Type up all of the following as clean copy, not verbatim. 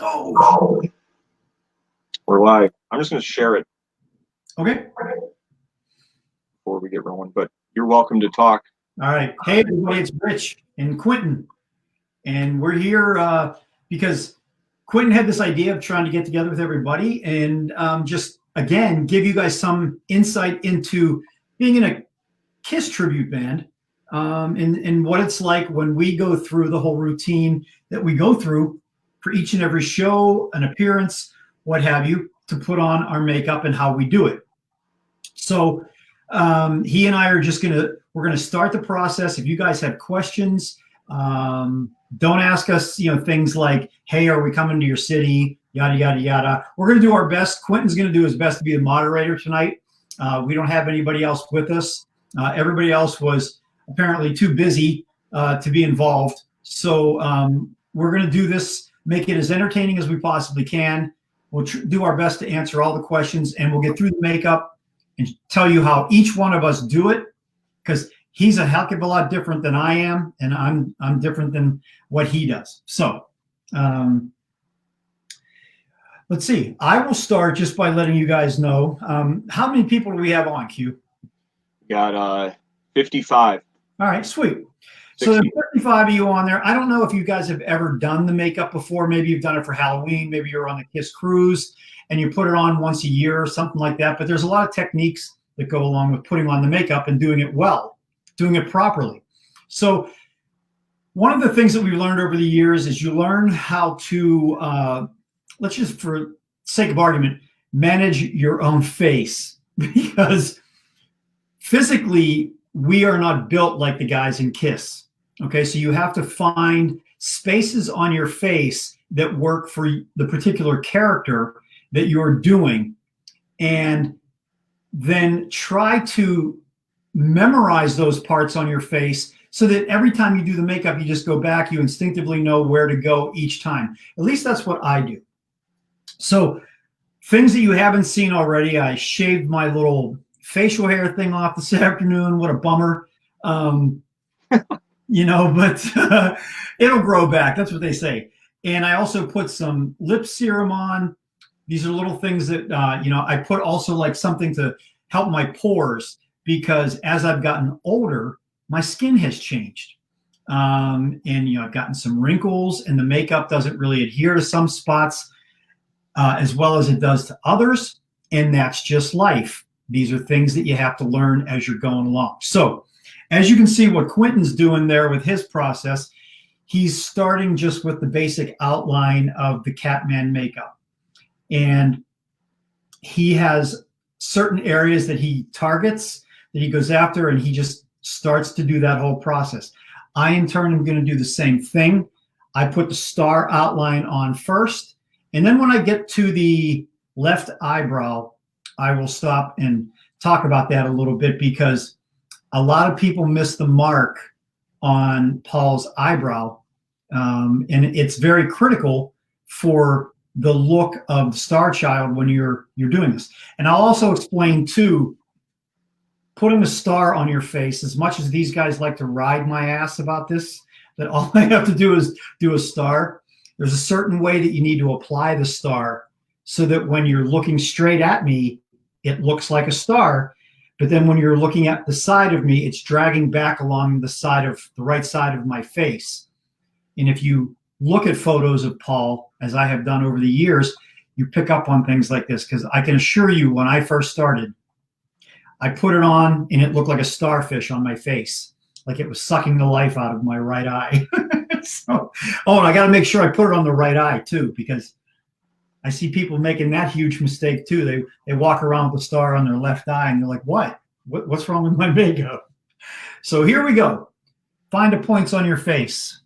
Oh, We're live. I'm just going to share it okay. before we get rolling, but you're welcome to talk. All right. Hey, everybody, it's Rich and Quentin. And we're here because Quentin had this idea of trying to get together with everybody and just, again, give you guys some insight into being in a KISS tribute band and what it's like when we go through the whole routine that we go through for each and every show, an appearance, what have you, to put on our makeup and how we do it. So he and I are just we're gonna start the process. If you guys have questions, don't ask us, things like, hey, are we coming to your city? Yada, yada, yada. We're gonna do our best. Quentin's gonna do his best to be the moderator tonight. We don't have anybody else with us. Everybody else was apparently too busy to be involved. So we're gonna do this, make it as entertaining as we possibly can. We'll do our best to answer all the questions, and we'll get through the makeup and tell you how each one of us do it, because he's a heck of a lot different than I am, and I'm different than what he does. So let's see. I will start just by letting you guys know how many people do we have on, Q? We got 55. All right, sweet. 60. So there's 55 of you on there. I don't know if you guys have ever done the makeup before. Maybe you've done it for Halloween. Maybe you're on the KISS cruise and you put it on once a year or something like that. But there's a lot of techniques that go along with putting on the makeup and doing it well, doing it properly. So one of the things that we've learned over the years is you learn how to, let's just, for sake of argument, manage your own face, because physically we are not built like the guys in KISS. Okay, so you have to find spaces on your face that work for the particular character that you're doing, and then try to memorize those parts on your face so that every time you do the makeup, you just go back, you instinctively know where to go each time. At least that's what I do. So things that you haven't seen already, I shaved my little facial hair thing off this afternoon. What a bummer. But it'll grow back. That's what they say. And I also put some lip serum on. These are little things that, I put also like something to help my pores, because as I've gotten older, my skin has changed. And, I've gotten some wrinkles, and the makeup doesn't really adhere to some spots as well as it does to others. And that's just life. These are things that you have to learn as you're going along. So as you can see what Quentin's doing there with his process, he's starting just with the basic outline of the Catman makeup. And he has certain areas that he targets, that he goes after, and he just starts to do that whole process. I, in turn, am going to do the same thing. I put the star outline on first, and then when I get to the left eyebrow, I will stop and talk about that a little bit, because a lot of people miss the mark on Paul's eyebrow, and it's very critical for the look of the Star Child when you're doing this. And I'll also explain too, putting a star on your face, as much as these guys like to ride my ass about this, that all I have to do is do a star. There's a certain way that you need to apply the star so that when you're looking straight at me, it looks like a star. But then when you're looking at the side of me, it's dragging back along the right side of my face. And if you look at photos of Paul, as I have done over the years, you pick up on things like this, because I can assure you, when I first started, I put it on and it looked like a starfish on my face, like it was sucking the life out of my right eye. And I got to make sure I put it on the right eye too, because I see people making that huge mistake too. They walk around with a star on their left eye and they're like, what's wrong with my makeup? So here we go. Find the points on your face.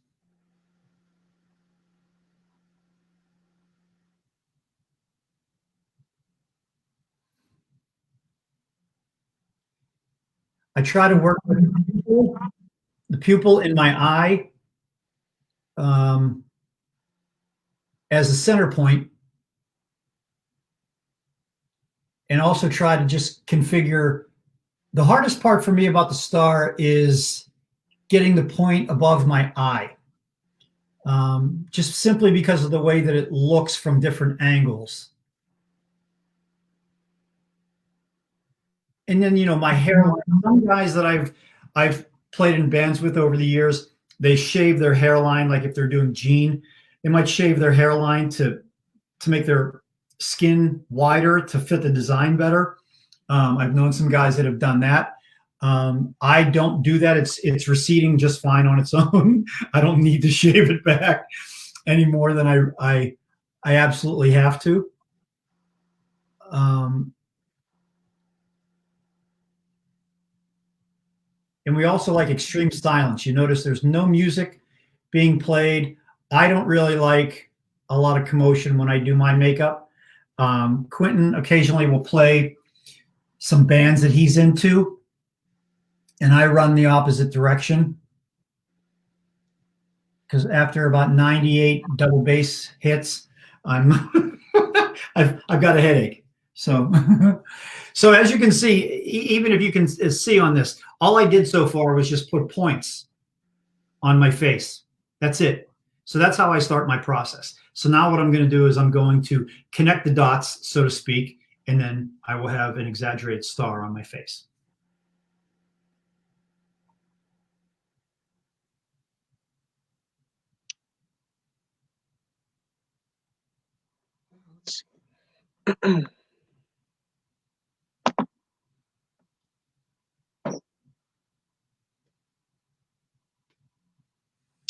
I try to work with the pupil in my eye as a center point, and also try to just configure. The hardest part for me about the star is getting the point above my eye. just simply because of the way that it looks from different angles. And then, you know, my hairline, some guys that I've played in bands with over the years, they shave their hairline. Like if they're doing Gene, they might shave their hairline to make their skin wider to fit the design better. I've known some guys that have done that. I don't do that. It's receding just fine on its own. I don't need to shave it back any more than I absolutely have to. And we also like extreme silence. You notice there's no music being played. I don't really like a lot of commotion when I do my makeup. Quentin occasionally will play some bands that he's into, and I run the opposite direction. Because after about 98 double bass hits, I'm I've got a headache. So so as you can see, even if you can see on this, all I did so far was just put points on my face. That's it. So that's how I start my process. So now what I'm going to do is I'm going to connect the dots, so to speak, and then I will have an exaggerated star on my face.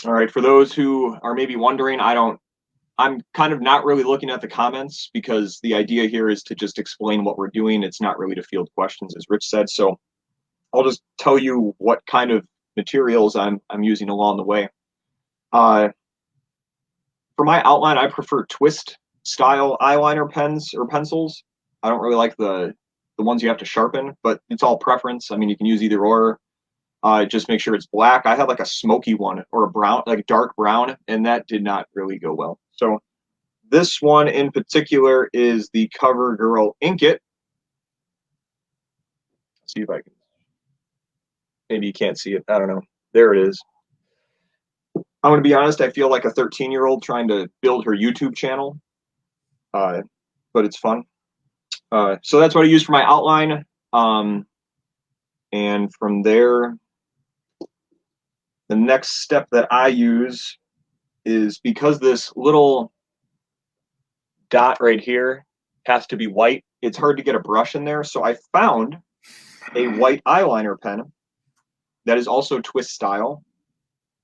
All right, for those who are maybe wondering, I'm kind of not really looking at the comments because the idea here is to just explain what we're doing. It's not really to field questions, as Rich said. So I'll just tell you what kind of materials I'm using along the way. For my outline, I prefer twist style eyeliner pens or pencils. I don't really like the ones you have to sharpen, but it's all preference. I mean, you can use either or. Just make sure it's black. I had like a smoky one or a brown, like dark brown, and that did not really go well. So this one in particular is the CoverGirl Ink It. Let's see if I can, maybe you can't see it. I don't know. There it is. I'm going to be honest, I feel like a 13-year-old trying to build her YouTube channel, but it's fun. So that's what I use for my outline. And from there, the next step that I use is, because this little dot right here has to be white, it's hard to get a brush in there. So I found a white eyeliner pen that is also twist style,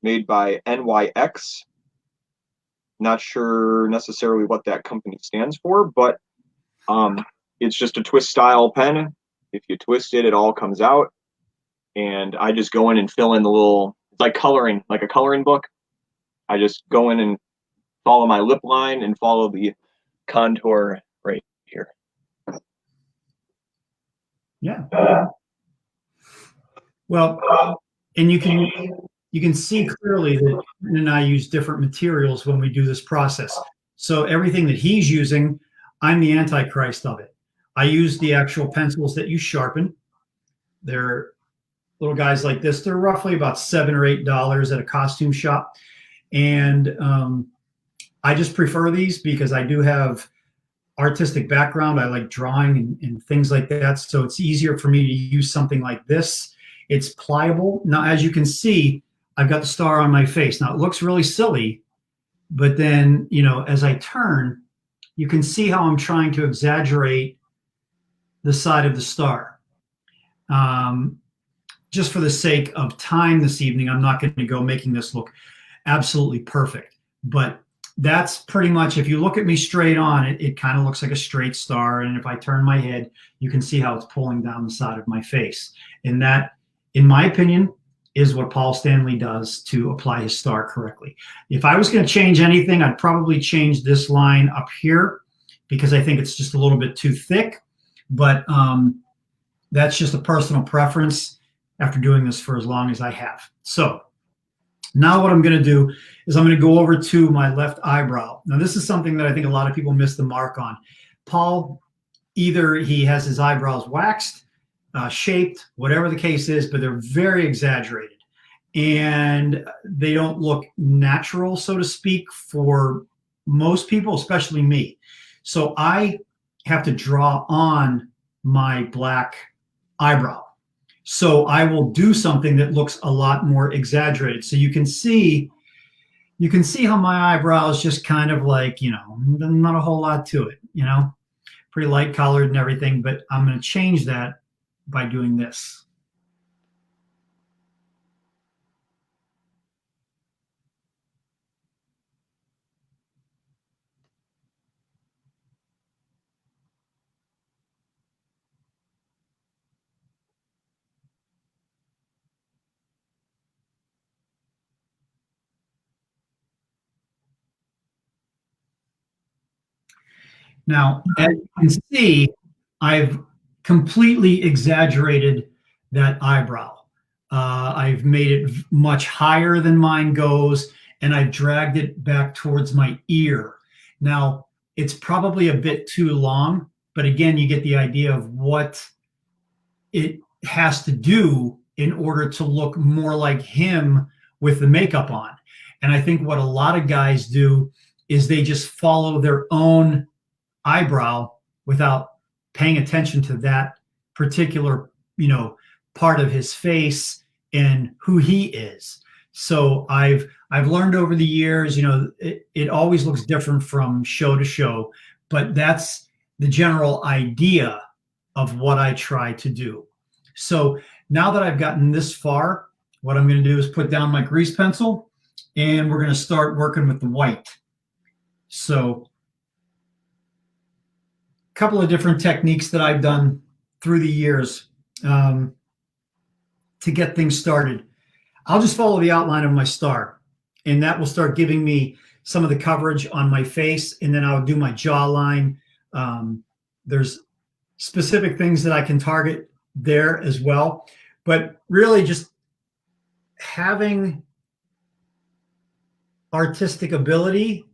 made by NYX. Not sure necessarily what that company stands for, but it's just a twist style pen. If you twist it, it all comes out. And I just go in and fill in the little, it's like coloring, like a coloring book. I just go in and follow my lip line and follow the contour right here. Yeah. Well, and you can see clearly that Quentin and I use different materials when we do this process. So everything that he's using, I'm the antichrist of it. I use the actual pencils that you sharpen. They're little guys like this. They're roughly about $7 or $8 at a costume shop. And I just prefer these because I do have artistic background. I like drawing and things like that. So it's easier for me to use something like this. It's pliable. Now, as you can see, I've got the star on my face. Now, it looks really silly, but then, you know, as I turn, you can see how I'm trying to exaggerate the side of the star. Just for the sake of time this evening, I'm not going to go making this look absolutely perfect. But that's pretty much, if you look at me straight on, it kind of looks like a straight star. And if I turn my head, you can see how it's pulling down the side of my face. And that, in my opinion, is what Paul Stanley does to apply his star correctly. If I was going to change anything, I'd probably change this line up here because I think it's just a little bit too thick. But that's just a personal preference after doing this for as long as I have. So now what I'm going to do is I'm going to go over to my left eyebrow. Now, this is something that I think a lot of people miss the mark on. Paul, either he has his eyebrows waxed, shaped, whatever the case is, but they're very exaggerated. and they don't look natural, so to speak, for most people, especially me. So I have to draw on my black eyebrow. So I will do something that looks a lot more exaggerated. So you can see how my eyebrow is just kind of like, not a whole lot to it, pretty light colored and everything, but I'm going to change that by doing this. Now, as you can see, I've completely exaggerated that eyebrow. I've made it much higher than mine goes, and I've dragged it back towards my ear. Now, it's probably a bit too long, but again, you get the idea of what it has to do in order to look more like him with the makeup on. And I think what a lot of guys do is they just follow their own eyebrow without paying attention to that particular, part of his face and who he is. So I've learned over the years, it always looks different from show to show, but that's the general idea of what I try to do. So now that I've gotten this far, what I'm going to do is put down my grease pencil, and we're going to start working with the white. So a couple of different techniques that I've done through the years to get things started. I'll just follow the outline of my star, and that will start giving me some of the coverage on my face, and then I'll do my jawline. There's specific things that I can target there as well, but really just having artistic ability,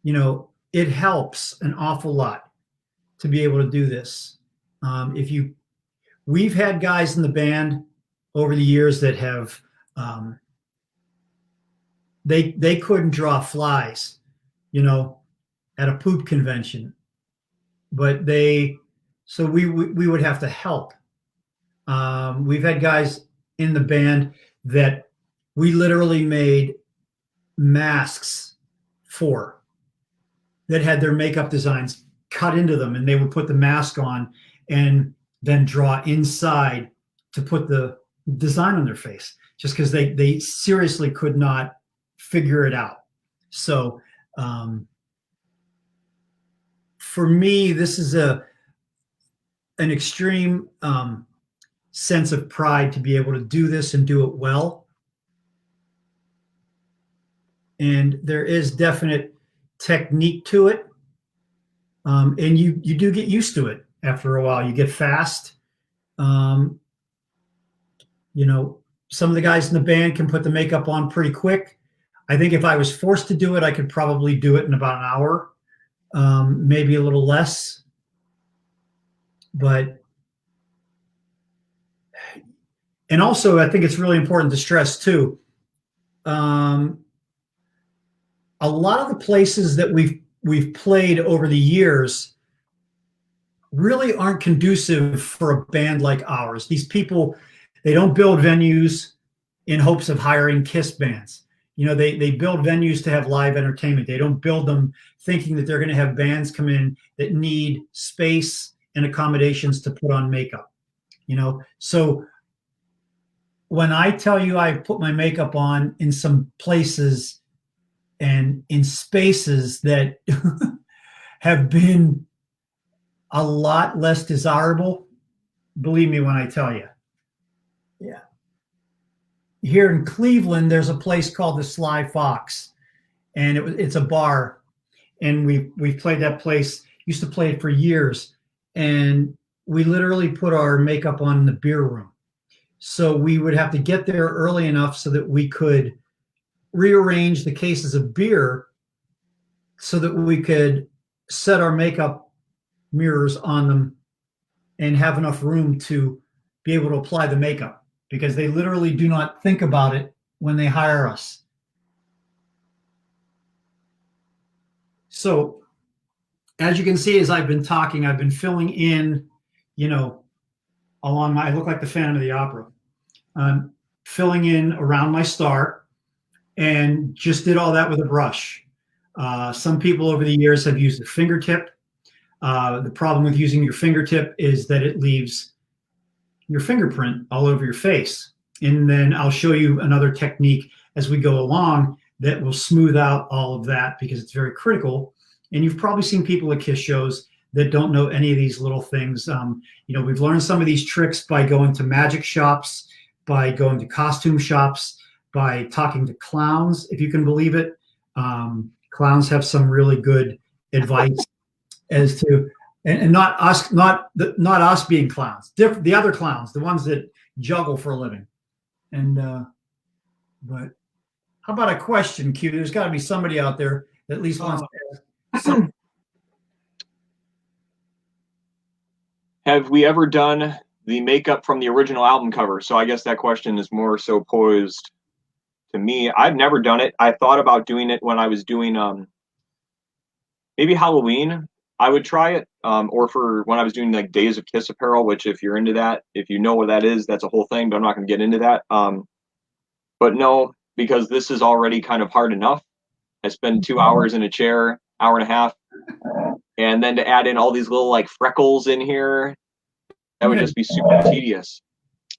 it helps an awful lot to be able to do this. We've had guys in the band over the years that have, they couldn't draw flies, at a poop convention, but so we would have to help. We've had guys in the band that we literally made masks for, that had their makeup designs cut into them, and they would put the mask on and then draw inside to put the design on their face, just because they seriously could not figure it out. So for me, this is an extreme sense of pride to be able to do this and do it well. And there is definite technique to it. And you do get used to it after a while. You get fast. Some of the guys in the band can put the makeup on pretty quick. I think if I was forced to do it, I could probably do it in about an hour, maybe a little less. And also, I think it's really important to stress too, a lot of the places that we've played over the years really aren't conducive for a band like ours. These people, they don't build venues in hopes of hiring KISS bands. They build venues to have live entertainment. They don't build them thinking that they're going to have bands come in that need space and accommodations to put on makeup. So when I tell you I put my makeup on in some places and in spaces that have been a lot less desirable, believe me when I tell you. Yeah. Here in Cleveland, there's a place called the Sly Fox, and it's a bar, and we've played that place. Used to play it for years, and we literally put our makeup on in the beer room. So we would have to get there early enough so that we could rearrange the cases of beer so that we could set our makeup mirrors on them and have enough room to be able to apply the makeup, because they literally do not think about it when they hire us. So as you can see, as I've been talking, I've been filling in, along my, I look like the Phantom of the Opera, filling in around my start, and just did all that with a brush. Some people over the years have used a fingertip. The problem with using your fingertip is that it leaves your fingerprint all over your face. And then I'll show you another technique as we go along that will smooth out all of that, because it's very critical. And you've probably seen people at KISS shows that don't know any of these little things. We've learned some of these tricks by going to magic shops, by going to costume shops, by talking to clowns, if you can believe it. Clowns have some really good advice as to, and not us being clowns, the other clowns, the ones that juggle for a living. And but how about a question, Q? There's got to be somebody out there that at least wants to ask something. Have we ever done the makeup from the original album cover? So I guess that question is more so posed to me. I've never done it. I thought about doing it when I was doing maybe Halloween. I would try it, or for when I was doing like Days of Kiss apparel, which if you're into that, if you know what that is, that's a whole thing, but I'm not going to get into that. But no, because this is already kind of hard enough. I spend 2 hours in a chair, hour and a half, and then to add in all these little like freckles in here, that would just be super tedious.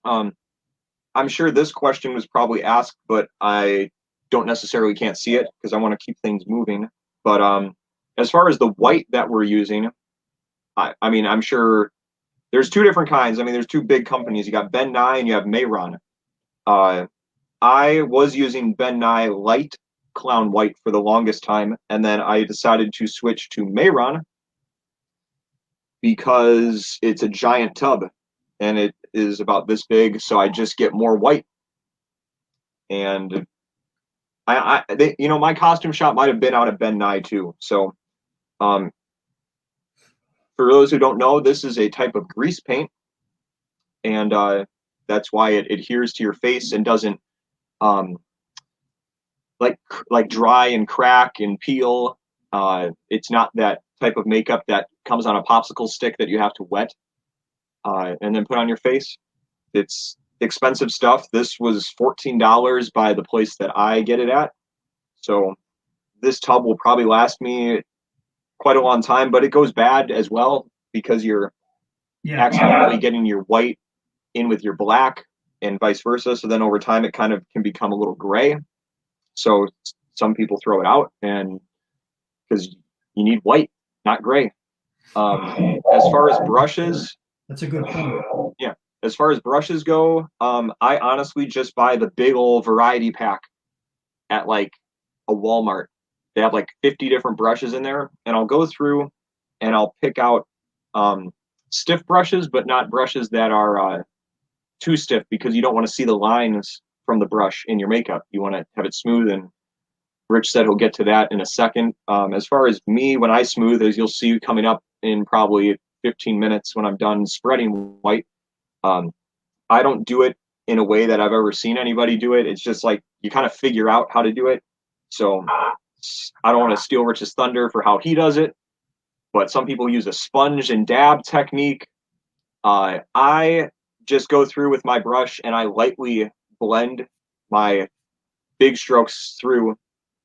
I'm sure this question was probably asked, but I don't necessarily can't see it because I want to keep things moving. But as far as the white that we're using, I mean, I'm sure there's two different kinds. I mean, there's two big companies. You got Ben Nye and you have Mayron. I was using Ben Nye Light Clown White for the longest time, and then I decided to switch to Mayron because it's a giant tub and it is about this big, so I just get more white. And my costume shop might have been out at Ben Nye too. So for those who don't know, this is a type of grease paint, and that's why it adheres to your face and doesn't like dry and crack and peel. It's not that type of makeup that comes on a popsicle stick that you have to wet and then put on your face. It's expensive stuff. This was $14 by the place that I get it at. So this tub will probably last me quite a long time, but it goes bad as well because you're accidentally getting your white in with your black and vice versa. So then over time, it kind of can become a little gray. So some people throw it out, and because you need white, not gray. As far as brushes, that's a good point. Yeah. As far as brushes go, I honestly just buy the big old variety pack at like a Walmart. They have like 50 different brushes in there, and I'll go through and I'll pick out stiff brushes, but not brushes that are too stiff, because you don't want to see the lines from the brush in your makeup. You want to have it smooth, and Rich said he'll get to that in a second. As far as me, when I smooth, as you'll see coming up in probably 15 minutes when I'm done spreading white, I don't do it in a way that I've ever seen anybody do it. It's just like you kind of figure out how to do it. So I don't want to steal Rich's thunder for how he does it, but some people use a sponge and dab technique. I just go through with my brush and I lightly blend my big strokes through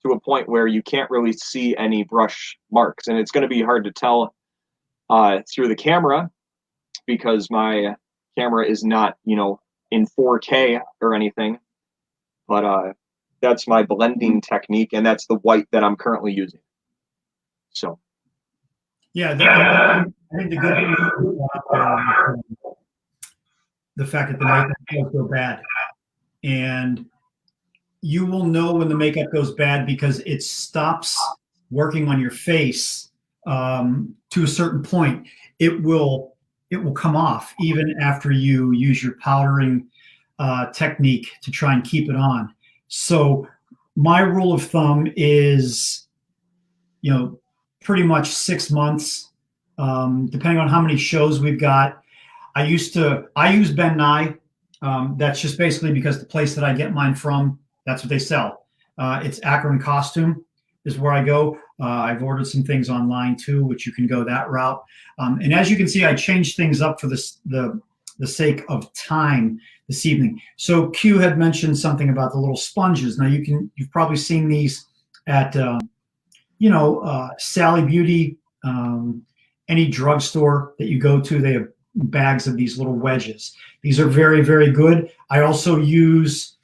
to a point where you can't really see any brush marks. And it's going to be hard to tell through the camera because my camera is not, in 4K or anything. But that's my blending technique, and that's the white that I'm currently using. So. Yeah, I think the good thing is the fact that the makeup goes so bad. And you will know when the makeup goes bad because it stops working on your face to a certain point. It will come off even after you use your powdering technique to try and keep it on. So my rule of thumb is, pretty much 6 months, depending on how many shows we've got. I use Ben Nye That's just basically because the place that I get mine from, that's what they sell. It's Akron Costume is where I go. I've ordered some things online too, which you can go that route. And as you can see, I changed things up for the sake of time this evening. So Q had mentioned something about the little sponges. Now you've probably seen these at Sally Beauty, any drugstore that you go to. They have bags of these little wedges. These are very, very good. I also use,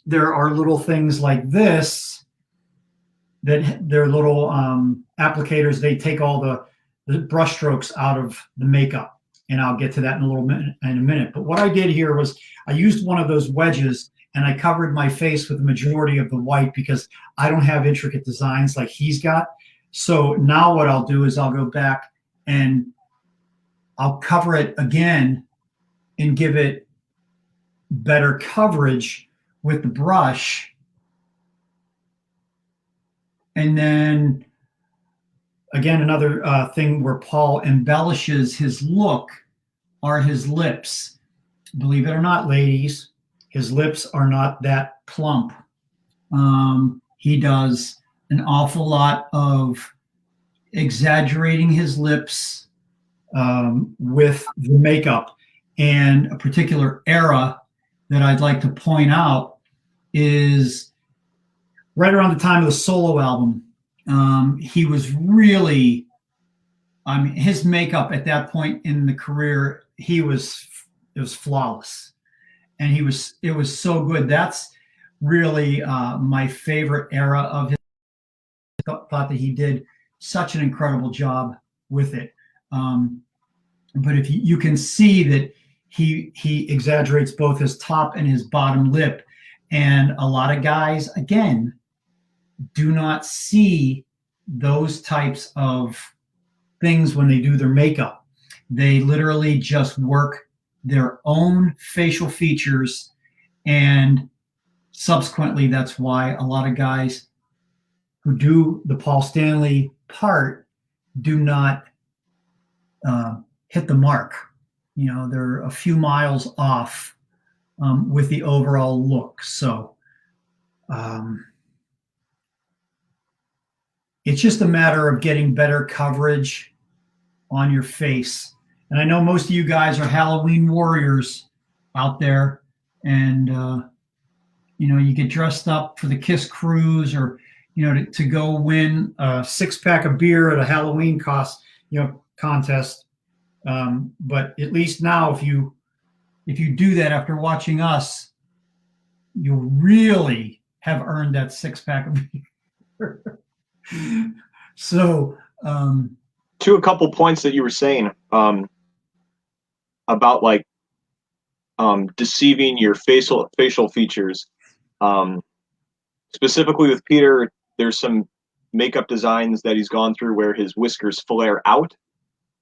there are little things like this that they're little applicators. They take all the brush strokes out of the makeup, and I'll get to that in a minute. But what I did here was I used one of those wedges and I covered my face with the majority of the white because I don't have intricate designs like he's got. So now what I'll do is I'll go back and I'll cover it again and give it better coverage with the brush. And then again, another thing where Paul embellishes his look are his lips. Believe it or not, ladies, his lips are not that plump. He does an awful lot of exaggerating his lips with the makeup. And a particular era that I'd like to point out is right around the time of the solo album. He was really, I mean, his makeup at that point in the career, it was flawless. And it was so good. That's really my favorite era of his. I thought that he did such an incredible job with it. But if you can see that he exaggerates both his top and his bottom lip. And a lot of guys, again, do not see those types of things when they do their makeup. They literally just work their own facial features, and subsequently that's why a lot of guys who do the Paul Stanley part do not hit the mark. They're a few miles off with the overall look. So it's just a matter of getting better coverage on your face. And I know most of you guys are Halloween warriors out there, and you get dressed up for the Kiss Cruise, or to go win a 6-pack of beer at a Halloween contest. But at least now, if you do that after watching us, you'll really have earned that 6-pack of beer. So, to a couple points that you were saying about like deceiving your facial features. Specifically with Peter, there's some makeup designs that he's gone through where his whiskers flare out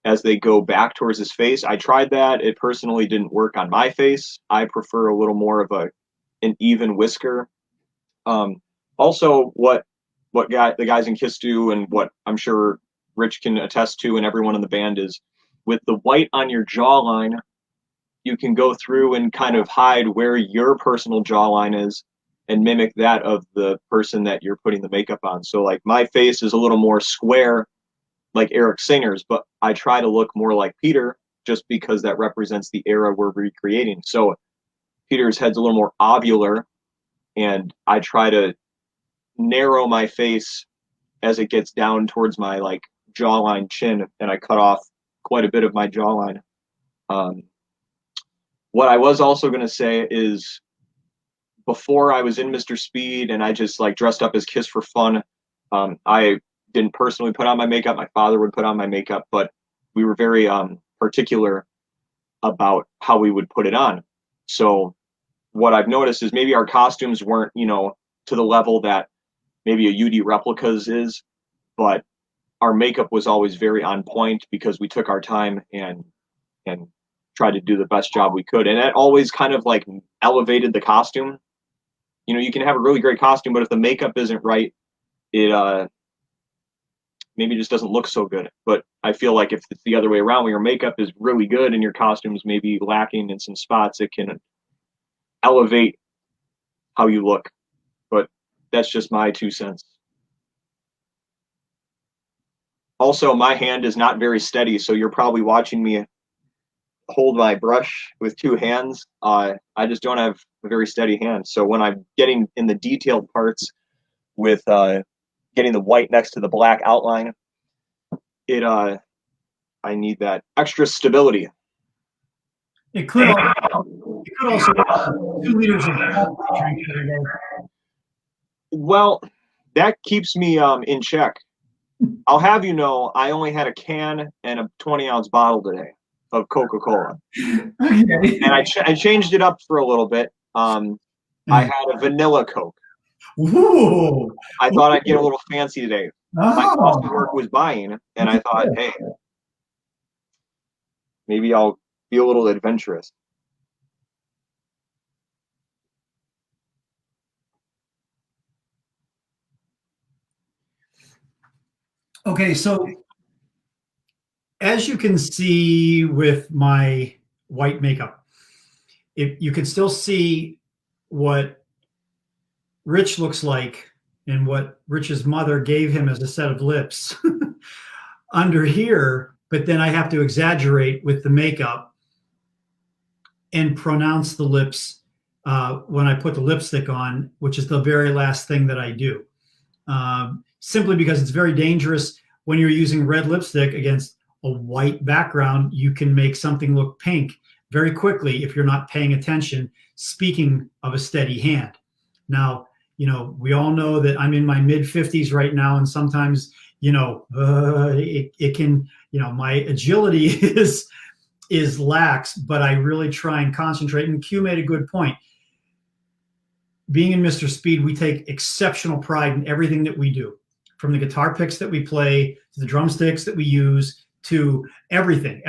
as they go back towards his face. I tried that. It personally didn't work on my face. I prefer a little more of an even whisker. Also, what the guys in Kiss do, and what I'm sure Rich can attest to, and everyone in the band, is with the white on your jawline, you can go through and kind of hide where your personal jawline is and mimic that of the person that you're putting the makeup on. So like my face is a little more square like Eric Singer's, but I try to look more like Peter just because that represents the era we're recreating. So Peter's head's a little more ovular, and I try to narrow my face as it gets down towards my like jawline, chin, and I cut off quite a bit of my jawline. What I was also going to say is, before I was in Mr. Speed and I just like dressed up as Kiss for fun, I didn't personally put on my makeup. My father would put on my makeup, but we were very particular about how we would put it on. So what I've noticed is maybe our costumes weren't, to the level that maybe a UD Replicas is, but our makeup was always very on point because we took our time and tried to do the best job we could. And that always kind of like elevated the costume. You can have a really great costume, but if the makeup isn't right, it maybe it just doesn't look so good. But I feel like if it's the other way around, when your makeup is really good and your costume's maybe lacking in some spots, it can elevate how you look. But that's just my 2 cents. Also, my hand is not very steady, so you're probably watching me hold my brush with 2 hands. I just don't have a very steady hand. So when I'm getting in the detailed parts with getting the white next to the black outline, I need that extra stability. It could also 2 liters of water to drink every day. Well, that keeps me in check. I'll have you know, I only had a can and a 20-ounce bottle today of Coca-Cola. Okay. And I changed it up for a little bit. I had a vanilla Coke. Ooh. I thought I'd get a little fancy today. My boss at work was buying, and I thought, hey, maybe I'll be a little adventurous. Okay, so as you can see with my white makeup, you can still see what Rich looks like and what Rich's mother gave him as a set of lips under here, but then I have to exaggerate with the makeup and pronounce the lips when I put the lipstick on, which is the very last thing that I do. Simply because it's very dangerous when you're using red lipstick against a white background. You can make something look pink very quickly if you're not paying attention. Speaking of a steady hand. Now, we all know that I'm in my mid-50s right now, and sometimes, it can, my agility is lax, but I really try and concentrate. And Q made a good point. Being in Mr. Speed, we take exceptional pride in everything that we do, from the guitar picks that we play to the drumsticks that we use to everything.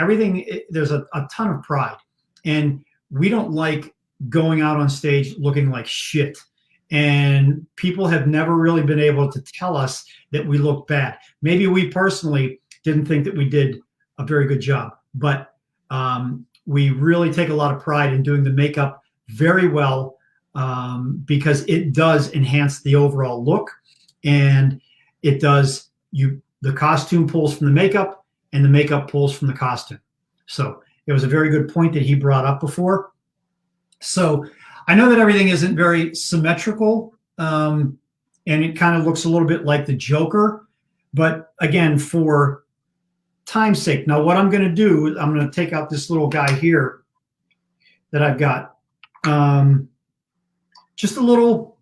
There's a ton of pride. And we don't like going out on stage looking like shit. And people have never really been able to tell us that we look bad. Maybe we personally didn't think that we did a very good job, but we really take a lot of pride in doing the makeup very well, because it does enhance the overall look, and it does the costume pulls from the makeup and the makeup pulls from the costume. So it was a very good point that he brought up before. So I know that everything isn't very symmetrical, and it kind of looks a little bit like the Joker, but again, for time's sake, now what I'm going to do, I'm going to take out this little guy here that I've got. Just a little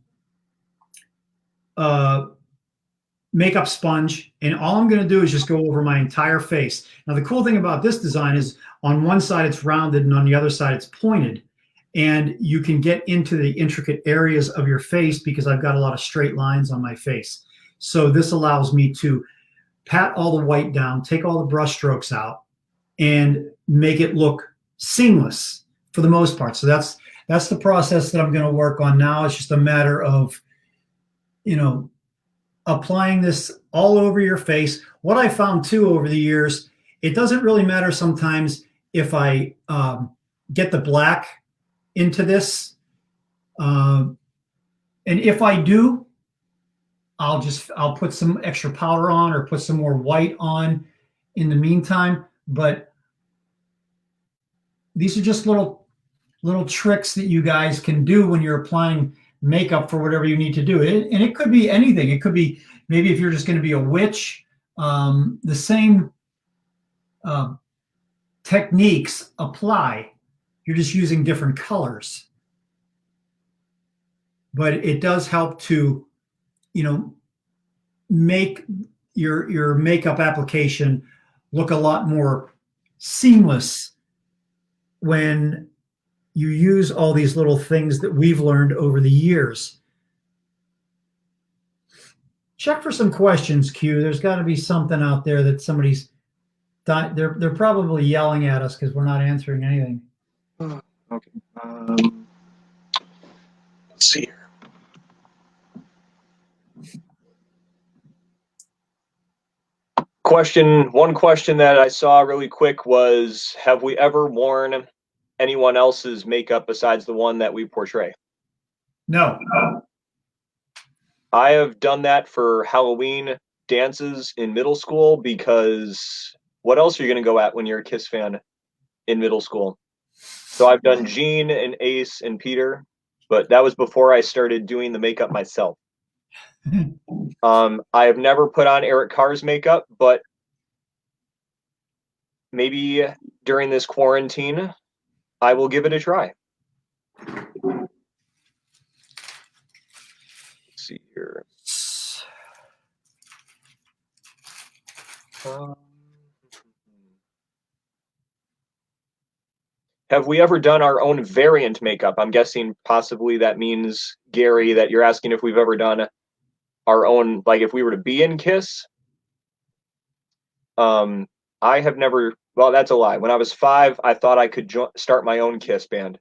makeup sponge, and all I'm going to do is just go over my entire face. Now, the cool thing about this design is on one side it's rounded and on the other side it's pointed, and you can get into the intricate areas of your face because I've got a lot of straight lines on my face. So this allows me to pat all the white down, take all the brush strokes out, and make it look seamless for the most part. So that's the process that I'm going to work on now. It's just a matter of, applying this all over your face. What I found too over the years, it doesn't really matter sometimes if I get the black into this. And if I do, I'll put some extra powder on or put some more white on in the meantime. But these are just little tricks that you guys can do when you're applying makeup for whatever you need to do. And it could be anything. It could be maybe if you're just going to be a witch, the same techniques apply. You're just using different colors. But it does help to, make your makeup application look a lot more seamless when you use all these little things that we've learned over the years. Check for some questions, Q. There's got to be something out there that somebody's they're probably yelling at us because we're not answering anything. Okay. Let's see here. One question that I saw really quick was, have we ever worn anyone else's makeup besides the one that we portray? No. I have done that for Halloween dances in middle school, because what else are you going to go at when you're a Kiss fan in middle school? So I've done Gene and Ace and Peter, but that was before I started doing the makeup myself. I have never put on Eric Carr's makeup, but maybe during this quarantine, I will give it a try. Let's see here. Have we ever done our own variant makeup? I'm guessing possibly that means, Gary, that you're asking if we've ever done our own, like if we were to be in Kiss. I have never, well, that's a lie. When I was 5, I thought I could start my own Kiss band.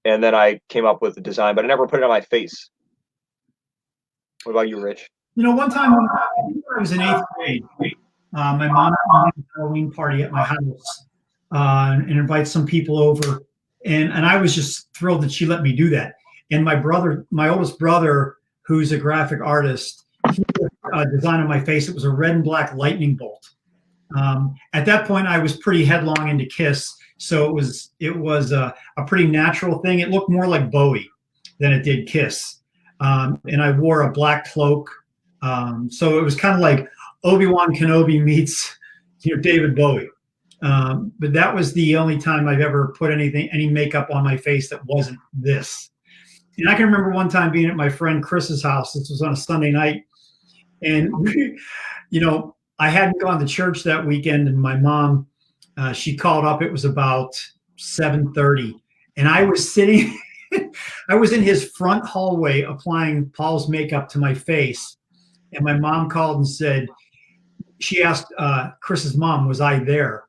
And then I came up with the design, but I never put it on my face. What about you, Rich? You know, one time when I was in 8th grade, my mom had a Halloween party at my house and invite some people over. And I was just thrilled that she let me do that. And my brother, my oldest brother, who's a graphic artist, he did a design on my face. It was a red and black lightning bolt. At that point, I was pretty headlong into Kiss, so it was a pretty natural thing. It looked more like Bowie than it did Kiss, and I wore a black cloak, so it was kind of like Obi-Wan Kenobi meets David Bowie. But that was the only time I've ever put any makeup on my face that wasn't this. And I can remember one time being at my friend Chris's house. This was on a Sunday night, and I hadn't gone to church that weekend, and my mom, she called up. It was about 7:30, and I was sitting, I was in his front hallway applying Paul's makeup to my face, and my mom called and said, she asked Chris's mom, was I there?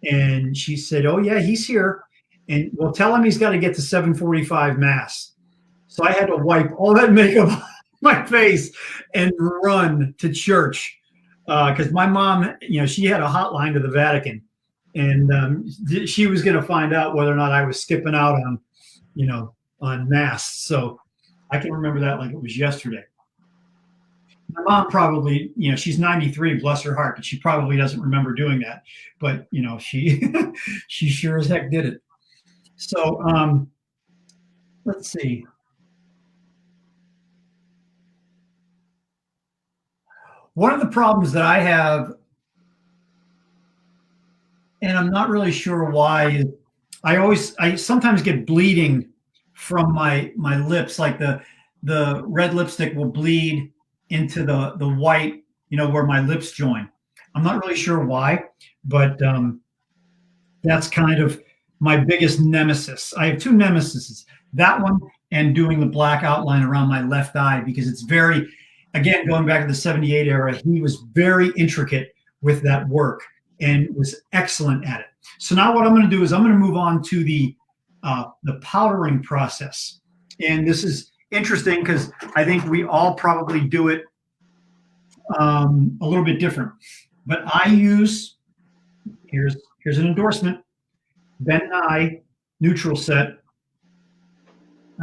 And she said, oh yeah, he's here. And well, tell him he's got to get to 7:45 mass. So I had to wipe all that makeup off my face and run to church. Because my mom, she had a hotline to the Vatican, and she was going to find out whether or not I was skipping out on mass. So I can remember that like it was yesterday. My mom probably, she's 93, bless her heart, but she probably doesn't remember doing that. But she she sure as heck did it. So let's see. One of the problems that I have, and I'm not really sure why, is I sometimes get bleeding from my lips, like the red lipstick will bleed into the white, where my lips join. I'm not really sure why, but that's kind of my biggest nemesis. I have 2 nemesises, that one and doing the black outline around my left eye, because it's very, again, going back to the 78 era, he was very intricate with that work and was excellent at it. So now what I'm going to do is I'm going to move on to the powdering process. And this is interesting because I think we all probably do it a little bit different. But I use, here's an endorsement, Ben Nye neutral set.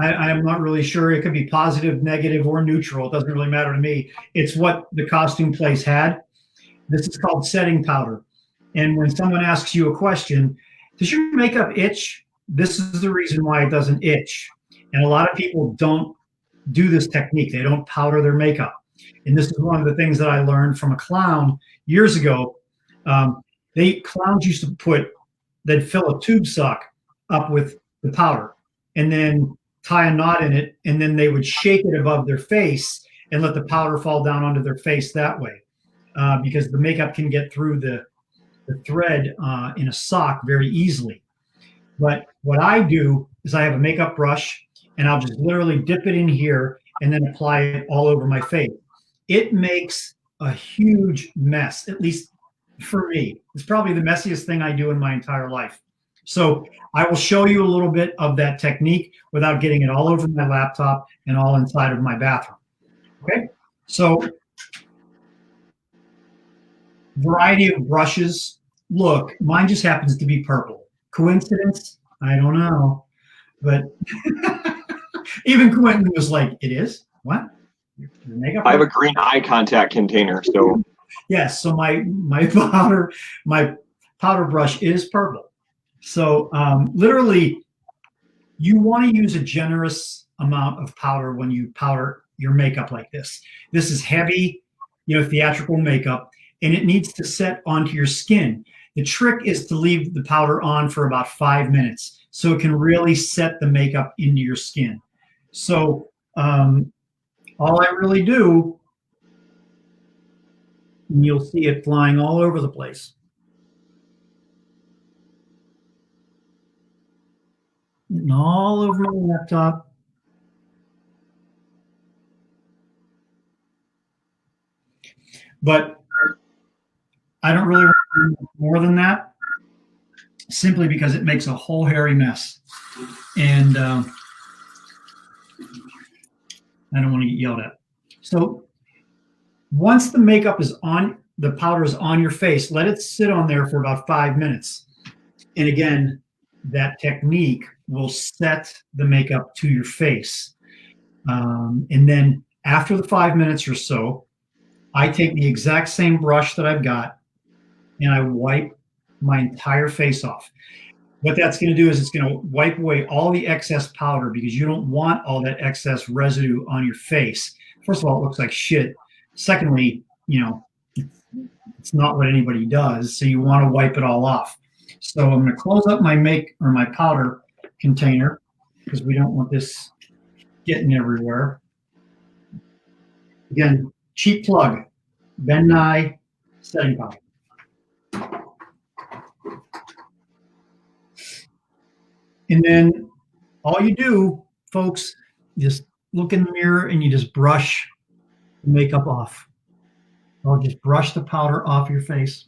I am not really sure. It could be positive, negative, or neutral. It doesn't really matter to me. It's what the costume place had. This is called setting powder. And when someone asks you a question, does your makeup itch? This is the reason why it doesn't itch. And a lot of people don't do this technique. They don't powder their makeup. And this is one of the things that I learned from a clown years ago. Clowns used to they'd fill a tube sock up with the powder and then tie a knot in it, and then they would shake it above their face and let the powder fall down onto their face that way, because the makeup can get through the thread in a sock very easily. But what I do is I have a makeup brush, and I'll just literally dip it in here and then apply it all over my face. It makes a huge mess, at least for me. It's probably the messiest thing I do in my entire life. So I will show you a little bit of that technique without getting it all over my laptop and all inside of my bathroom. Okay, so Variety of brushes. Look, mine just happens to be purple. Coincidence? I don't know. But even Quentin was like, it is? What? Your makeup I have a green eye contact container, so yes, so my powder brush is purple. So literally, you want to use a generous amount of powder when you powder your makeup like this. This is heavy, theatrical makeup, and it needs to set onto your skin. The trick is to leave the powder on for about 5 minutes so it can really set the makeup into your skin. So all I really do, and you'll see it flying all over the place. And all over my laptop. But I don't really want to do more than that, simply because it makes a whole hairy mess. And I don't want to get yelled at. So once the makeup is on, the powder is on your face, let it sit on there for about 5 minutes. And again, that technique will set the makeup to your face. And then after the 5 minutes or so, I take the exact same brush that I've got and I wipe my entire face off. What that's going to do is it's going to wipe away all the excess powder, because you don't want all that excess residue on your face. First of all, it looks like shit. Secondly, it's not what anybody does, so you want to wipe it all off. So I'm going to close up my powder container, because we don't want this getting everywhere. Again, cheap plug, Ben Nye setting powder. And then all you do, folks, just look in the mirror and you just brush the makeup off. Or just brush the powder off your face.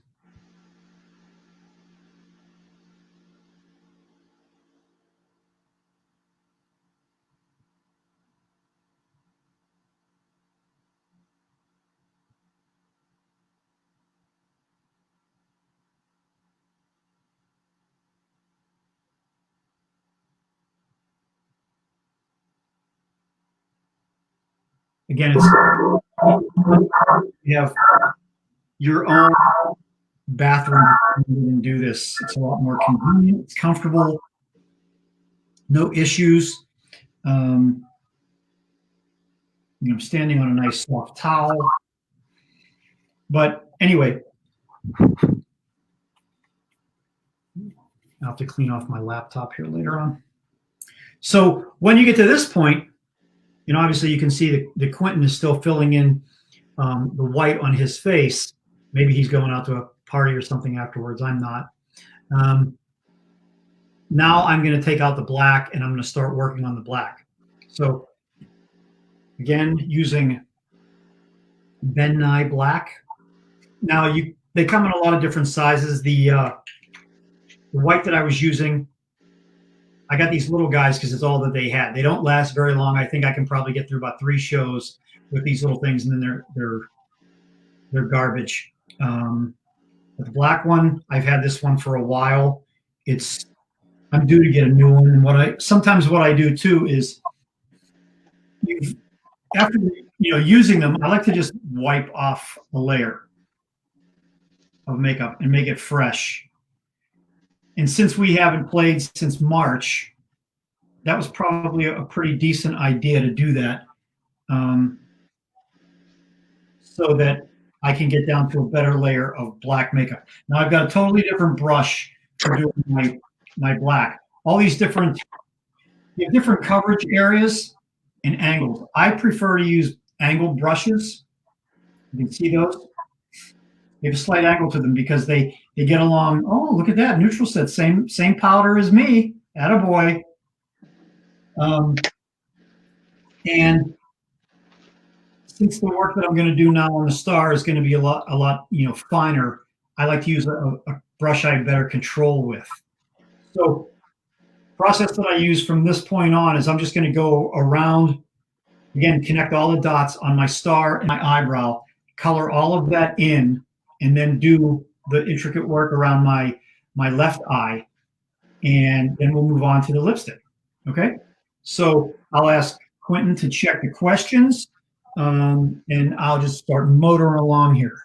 Again, you have your own bathroom and do this. It's a lot more convenient. It's comfortable. No issues. I'm standing on a nice soft towel. But anyway, I'll have to clean off my laptop here later on. So when you get to this point, obviously you can see that Quentin is still filling in the white on his face. Maybe he's going out to a party or something afterwards. I'm not. Now I'm going to take out the black and I'm going to start working on the black. So again, using Ben Nye black. Now they come in a lot of different sizes. The white that I was using, I got these little guys because it's all that they had. They don't last very long. I think I can probably get through about 3 shows with these little things, and then they're garbage. But the black one, I've had this one for a while. I'm due to get a new one. And sometimes what I do too is, after using them, I like to just wipe off a layer of makeup and make it fresh. And since we haven't played since March, that was probably a pretty decent idea to do that, so that I can get down to a better layer of black makeup. Now I've got a totally different brush for doing my black. All these different coverage areas and angles. I prefer to use angled brushes. You can see those. They have a slight angle to them because they get along. Oh, look at that. Neutral set. Same powder as me. Attaboy. And since the work that I'm going to do now on the star is going to be a lot finer, I like to use a brush I have better control with. So process that I use from this point on is I'm just going to go around, again, connect all the dots on my star and my eyebrow, color all of that in, and then do the intricate work around my left eye, and then we'll move on to the lipstick. Okay? So I'll ask Quentin to check the questions, and I'll just start motoring along here.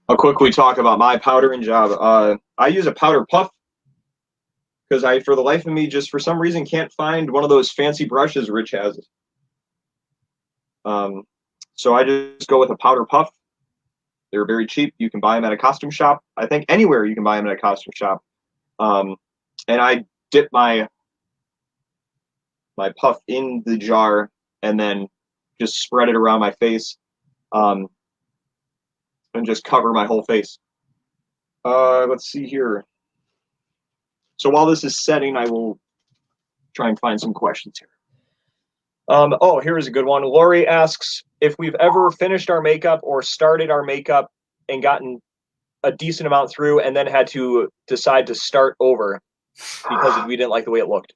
I'll quickly talk about my powdering job. I use a powder puff because I, for the life of me, just for some reason can't find one of those fancy brushes Rich has. So I just go with a powder puff. They're very cheap. You can buy them at a costume shop. I think anywhere you can buy them at a costume shop. And I dip my puff in the jar and then just spread it around my face, and just cover my whole face. Let's see here. So while this is setting, I will try and find some questions here. Oh, here's a good one. Lori asks if we've ever finished our makeup or started our makeup and gotten a decent amount through and then had to decide to start over because we didn't like the way it looked.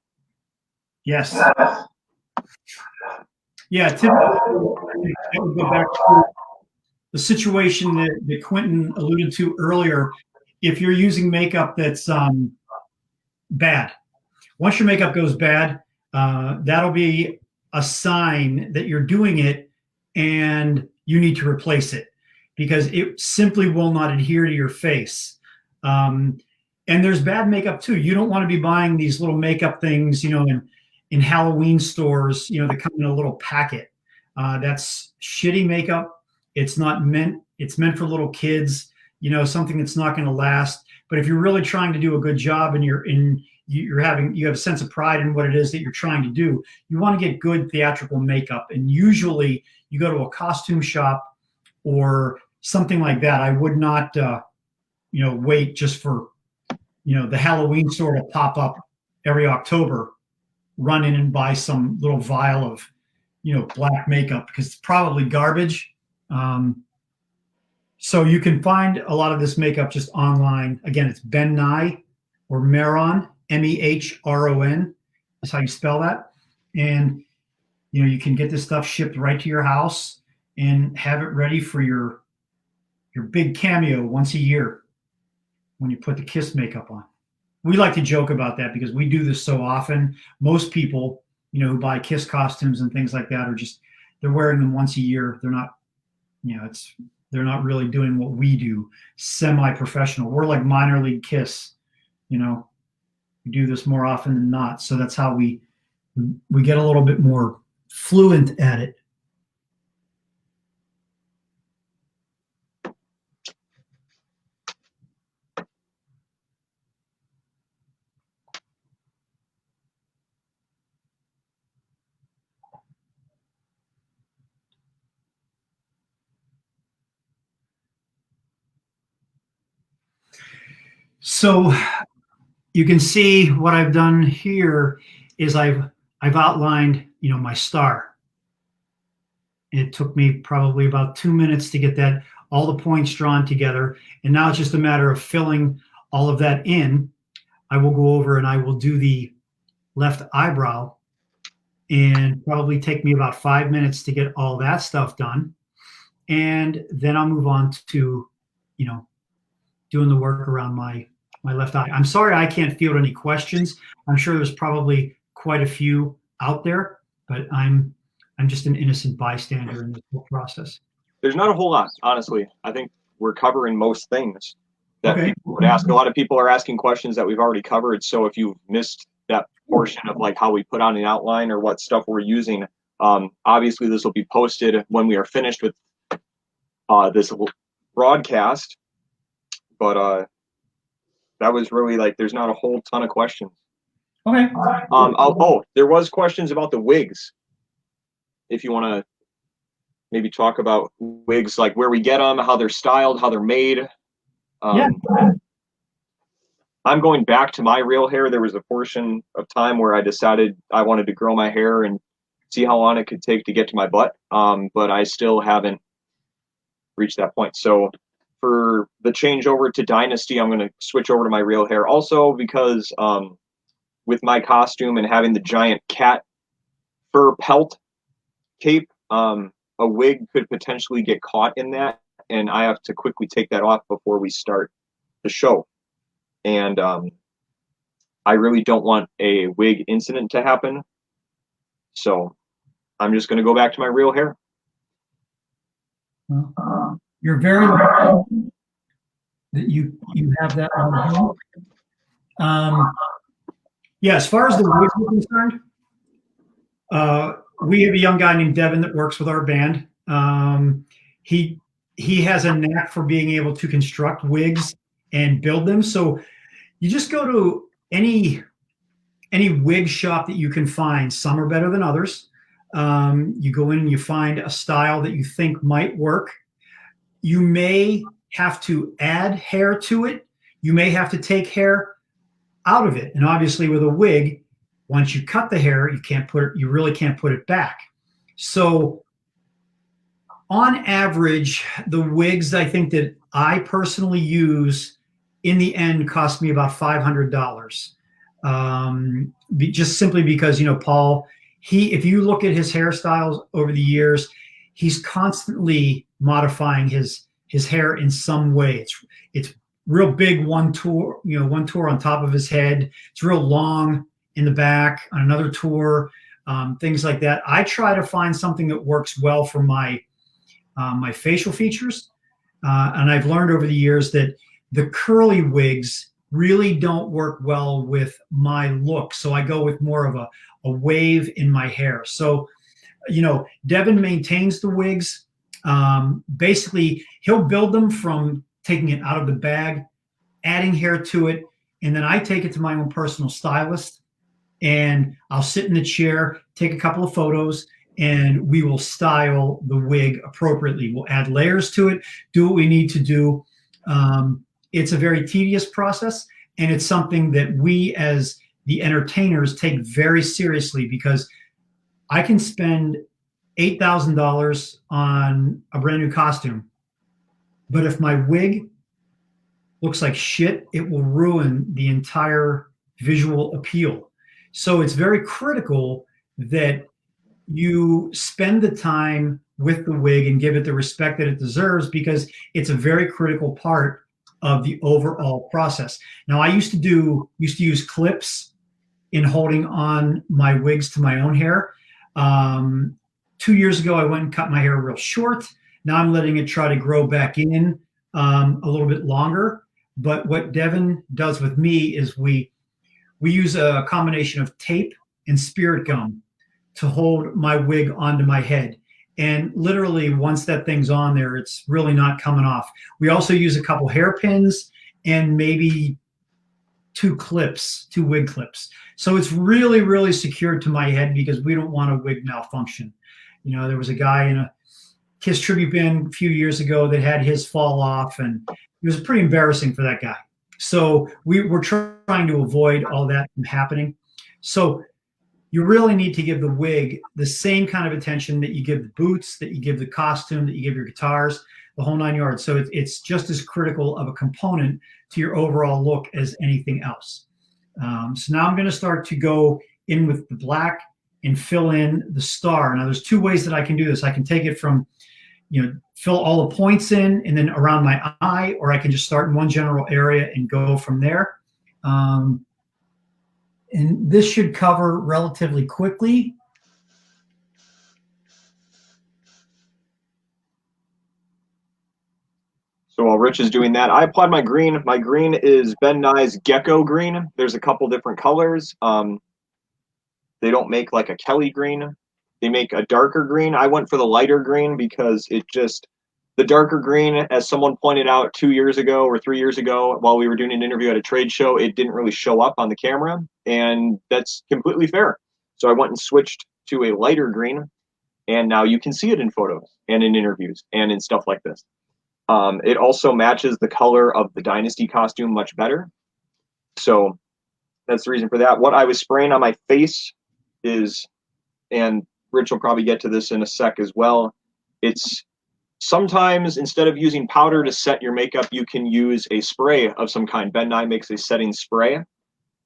Yes. Yeah, typically, I would go back to the situation that Quentin alluded to earlier. If you're using makeup that's bad, once your makeup goes bad, that'll be a sign that you're doing it and you need to replace it because it simply will not adhere to your face. And there's bad makeup too. You don't want to be buying these little makeup things, in Halloween stores, that come in a little packet. That's shitty makeup. It's meant for little kids, something that's not going to last. But if you're really trying to do a good job and you have a sense of pride in what it is that you're trying to do, you want to get good theatrical makeup. And usually you go to a costume shop or something like that. I would not, wait just for, the Halloween store to pop up every October, run in and buy some little vial of, black makeup because it's probably garbage. So you can find a lot of this makeup just online. Again, it's Ben Nye or Mehron, Mehron is how you spell that. And, you can get this stuff shipped right to your house and have it ready for your big cameo once a year when you put the Kiss makeup on. We like to joke about that because we do this so often. Most people, who buy Kiss costumes and things like that they're wearing them once a year. They're not, they're not really doing what we do, semi-professional. We're like minor league Kiss, we do this more often than not. So that's how we get a little bit more fluent at it. So you can see what I've done here is I've outlined, my star. It took me probably about 2 minutes to get all the points drawn together. And now it's just a matter of filling all of that in. I will go over and I will do the left eyebrow and probably take me about 5 minutes to get all that stuff done. And then I'll move on to, doing the work around my left eye. I'm sorry I can't field any questions. I'm sure there's probably quite a few out there, but I'm just an innocent bystander in this whole process. There's not a whole lot, honestly. I think we're covering most things that Okay. people would ask. A lot of people are asking questions that we've already covered. So if you've missed that portion of like how we put on an outline or what stuff we're using, obviously this will be posted when we are finished with this broadcast. But that was really like, there's not a whole ton of questions. Okay. There was questions about the wigs. If you want to maybe talk about wigs, like where we get them, how they're styled, how they're made. Yeah. I'm going back to my real hair. There was a portion of time where I decided I wanted to grow my hair and see how long it could take to get to my butt. But I still haven't reached that point. So for the change over to Dynasty, I'm going to switch over to my real hair also because with my costume and having the giant cat fur pelt cape, a wig could potentially get caught in that, and I have to quickly take that off before we start the show. And I really don't want a wig incident to happen, so I'm just going to go back to my real hair. You're very lucky that you have that on. Yeah, as far as the wigs are concerned, we have a young guy named Devin that works with our band. He has a knack for being able to construct wigs and build them. So you just go to any wig shop that you can find. Some are better than others. You go in and you find a style that you think might work. You may have to add hair to it. You may have to take hair out of it. And obviously with a wig, once you cut the hair, you really can't put it back. So on average, the wigs I think that I personally use in the end cost me about $500. Just simply because, Paul, if you look at his hairstyles over the years, he's constantly modifying his hair in some way. It's real big one tour on top of his head. It's real long in the back on another tour, things like that. I try to find something that works well for my facial features. And I've learned over the years that the curly wigs really don't work well with my look. So I go with more of a wave in my hair. So, Devin maintains the wigs. Basically, he'll build them from taking it out of the bag, adding hair to it, and then I take it to my own personal stylist, and I'll sit in the chair, take a couple of photos, and we will style the wig appropriately. We'll add layers to it, do what we need to do. It's a very tedious process, and it's something that we as the entertainers take very seriously because I can spend $8,000 on a brand new costume, but if my wig looks like shit, it will ruin the entire visual appeal. So it's very critical that you spend the time with the wig and give it the respect that it deserves because it's a very critical part of the overall process. Now, I used to use clips in holding on my wigs to my own hair. 2 years ago, I went and cut my hair real short. Now I'm letting it try to grow back in a little bit longer. But what Devin does with me is we use a combination of tape and spirit gum to hold my wig onto my head. And literally, once that thing's on there, it's really not coming off. We also use a couple hairpins and maybe two wig clips. So it's really, really secured to my head because we don't want a wig malfunction. There was a guy in a Kiss tribute band a few years ago that had his fall off, and it was pretty embarrassing for that guy. So we're trying to avoid all that from happening. So you really need to give the wig the same kind of attention that you give the boots, that you give the costume, that you give your guitars, the whole 9 yards. So it's just as critical of a component to your overall look as anything else. So now I'm going to start to go in with the black and fill in the star. Now there's two ways that I can do this. I can take it from, fill all the points in and then around my eye, or I can just start in one general area and go from there. And this should cover relatively quickly. So while Rich is doing that, I applied my green. My green is Ben Nye's Gecko green. There's a couple different colors. They don't make like a Kelly green. They make a darker green. I went for the lighter green because the darker green, as someone pointed out 2 years ago or 3 years ago while we were doing an interview at a trade show, it didn't really show up on the camera, and that's completely fair. So I went and switched to a lighter green, and now you can see it in photos and in interviews and in stuff like this. It also matches the color of the Dynasty costume much better. So that's the reason for that. What I was spraying on my face and Rich will probably get to this in a sec as well. It's sometimes instead of using powder to set your makeup, you can use a spray of some kind. Ben Nye makes a setting spray.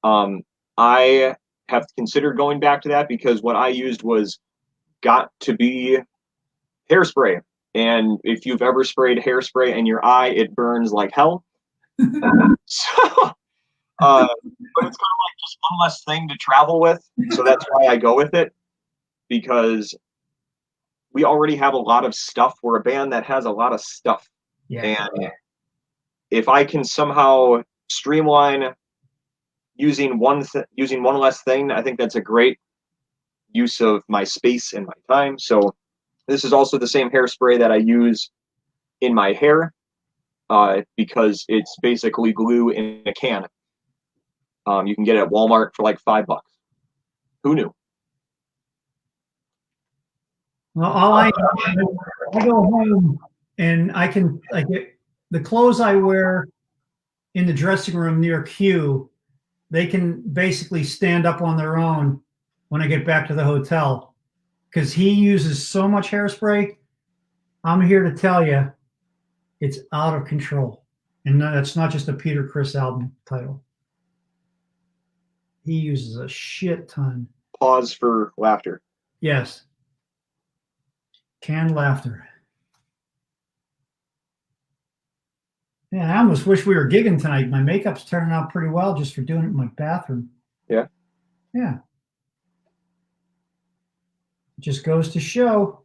I have considered going back to that because what I used was got to be hairspray. And if you've ever sprayed hairspray in your eye, it burns like hell. So, but it's kind of like just one less thing to travel with. So that's why I go with it, because we already have a lot of stuff. We're a band that has a lot of stuff. Yeah. And if I can somehow streamline using one less thing, I think that's a great use of my space and my time. So this is also the same hairspray that I use in my hair, because it's basically glue in a can. You can get it at Walmart for like $5. Who knew? Well, I go home and I get the clothes I wear in the dressing room near Q. They can basically stand up on their own when I get back to the hotel, because he uses so much hairspray. I'm here to tell you, it's out of control. And that's not just a Peter Criss album title. He uses a shit ton. Pause for laughter. Yes. Canned laughter. Yeah, I almost wish we were gigging tonight. My makeup's turning out pretty well just for doing it in my bathroom. Yeah. Yeah. It just goes to show.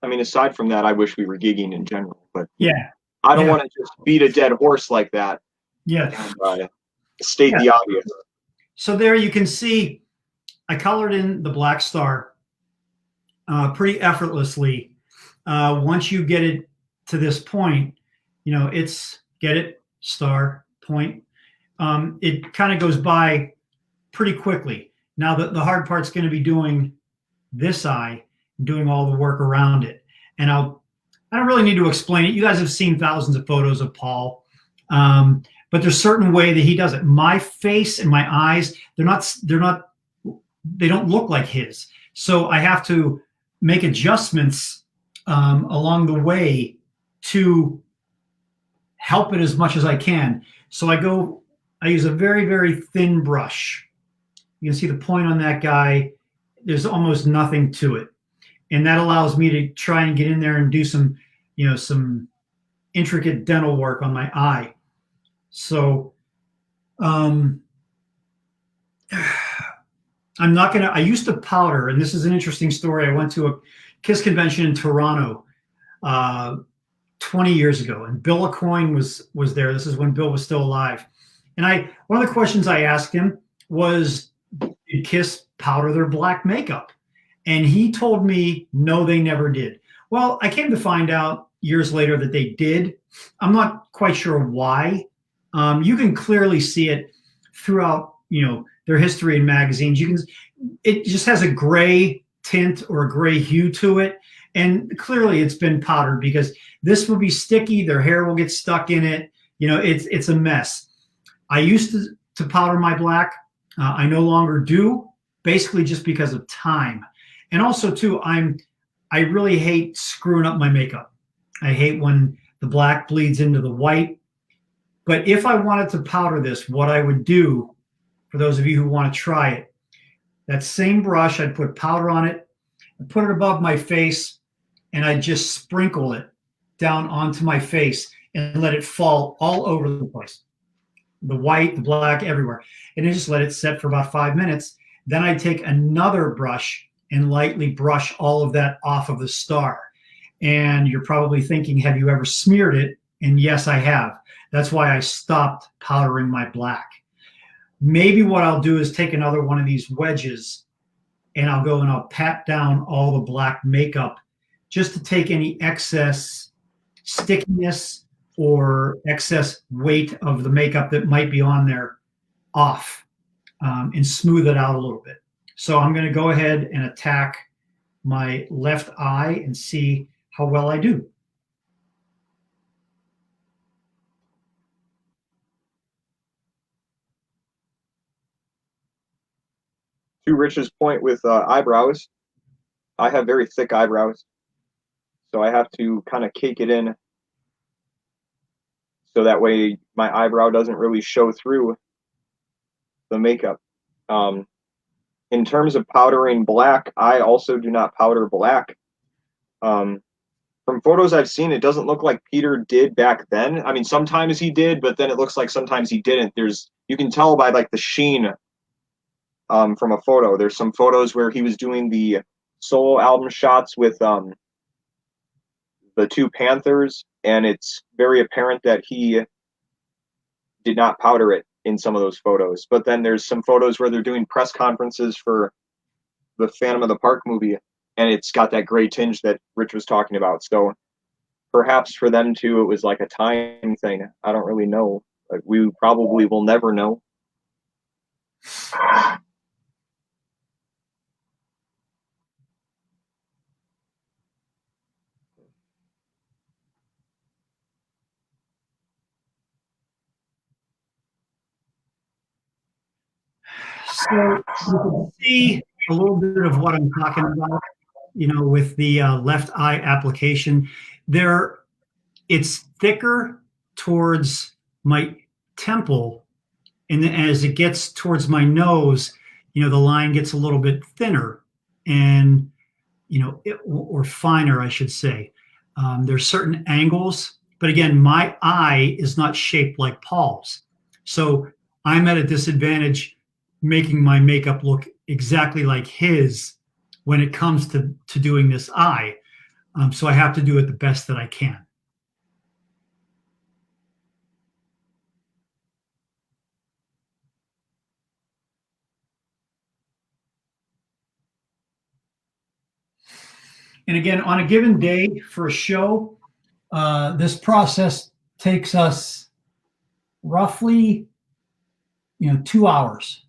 I mean, aside from that, I wish we were gigging in general, but Yeah. I don't want to just beat a dead horse like that. Yeah. And, state the obvious. So there you can see I colored in the Black Star pretty effortlessly. Once you get it to this point, it's get it, star, point. It kind of goes by pretty quickly. Now the hard part's going to be doing this eye, doing all the work around it. And I don't really need to explain it. You guys have seen thousands of photos of Paul. But there's a certain way that he does it. My face and my eyes, they don't look like his. So I have to make adjustments along the way to help it as much as I can. So I use a very, very thin brush. You can see the point on that guy. There's almost nothing to it. And that allows me to try and get in there and do some intricate dental work on my eye. So I'm not going to, I used to powder, and this is an interesting story. I went to a KISS convention in Toronto 20 years ago, and Bill Aucoin was there. This is when Bill was still alive. And one of the questions I asked him was, did KISS powder their black makeup? And he told me, no, they never did. Well, I came to find out years later that they did. I'm not quite sure why. You can clearly see it throughout, their history in magazines. It just has a gray tint or a gray hue to it. And clearly it's been powdered, because this will be sticky. Their hair will get stuck in it. It's a mess. I used to powder my black. I no longer do, basically just because of time. And also too, I really hate screwing up my makeup. I hate when the black bleeds into the white. But if I wanted to powder this, what I would do, for those of you who want to try it, that same brush, I'd put powder on it, I'd put it above my face, and I'd just sprinkle it down onto my face and let it fall all over the place. The white, the black, everywhere. And then just let it set for about 5 minutes. Then I'd take another brush and lightly brush all of that off of the star. And you're probably thinking, have you ever smeared it? And yes, I have. That's why I stopped powdering my black. Maybe what I'll do is take another one of these wedges, and I'll go and I'll pat down all the black makeup just to take any excess stickiness or excess weight of the makeup that might be on there off, and smooth it out a little bit. So I'm going to go ahead and attack my left eye and see how well I do. To Rich's point with eyebrows, I have very thick eyebrows, so I have to kind of cake it in so that way my eyebrow doesn't really show through the makeup. In terms of powdering black, I also do not powder black. From photos I've seen, it doesn't look like Peter did back then. I mean, sometimes he did, but then it looks like sometimes he didn't. You can tell by like the sheen from a photo. There's some photos where he was doing the solo album shots with the two Panthers, and it's very apparent that he did not powder it in some of those photos. But then there's some photos where they're doing press conferences for the Phantom of the Park movie, and it's got that gray tinge that Rich was talking about. So perhaps for them too, it was like a time thing. I don't really know. Like, we probably will never know. So you can see a little bit of what I'm talking about, with the left eye application. It's thicker towards my temple, and then as it gets towards my nose, the line gets a little bit thinner and, or finer, I should say. There's certain angles, but again, my eye is not shaped like Paul's. So I'm at a disadvantage making my makeup look exactly like his when it comes to doing this eye. So I have to do it the best that I can. And again, on a given day for a show, this process takes us roughly, 2 hours.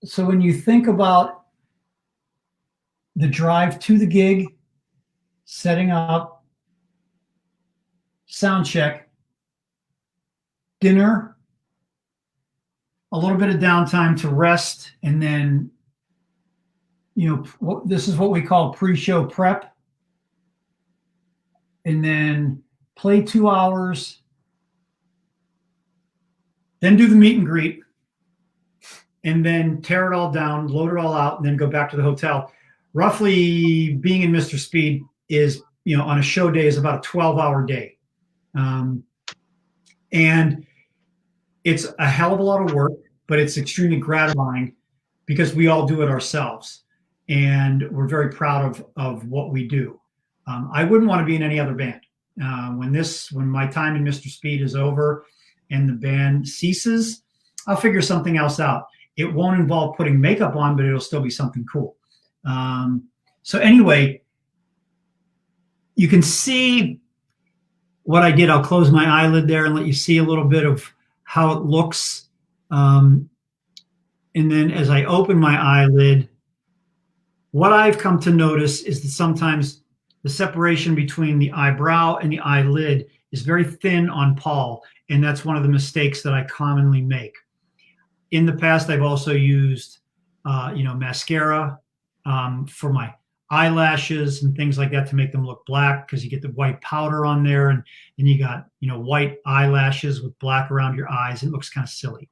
So when you think about the drive to the gig, setting up, sound check, dinner, a little bit of downtime to rest, and then, this is what we call pre-show prep, and then play 2 hours, then do the meet and greet, and then tear it all down, load it all out, and then go back to the hotel. Roughly, being in Mr. Speed is, on a show day, is about a 12-hour day. And it's a hell of a lot of work, but it's extremely gratifying because we all do it ourselves. And we're very proud of what we do. I wouldn't want to be in any other band. When my time in Mr. Speed is over and the band ceases, I'll figure something else out. It won't involve putting makeup on, but it'll still be something cool. So anyway, you can see what I did. I'll close my eyelid there and let you see a little bit of how it looks. And then as I open my eyelid, what I've come to notice is that sometimes the separation between the eyebrow and the eyelid is very thin on Paul, and that's one of the mistakes that I commonly make. In the past, I've also used, mascara for my eyelashes and things like that to make them look black, because you get the white powder on there, and then you got, white eyelashes with black around your eyes. It looks kind of silly.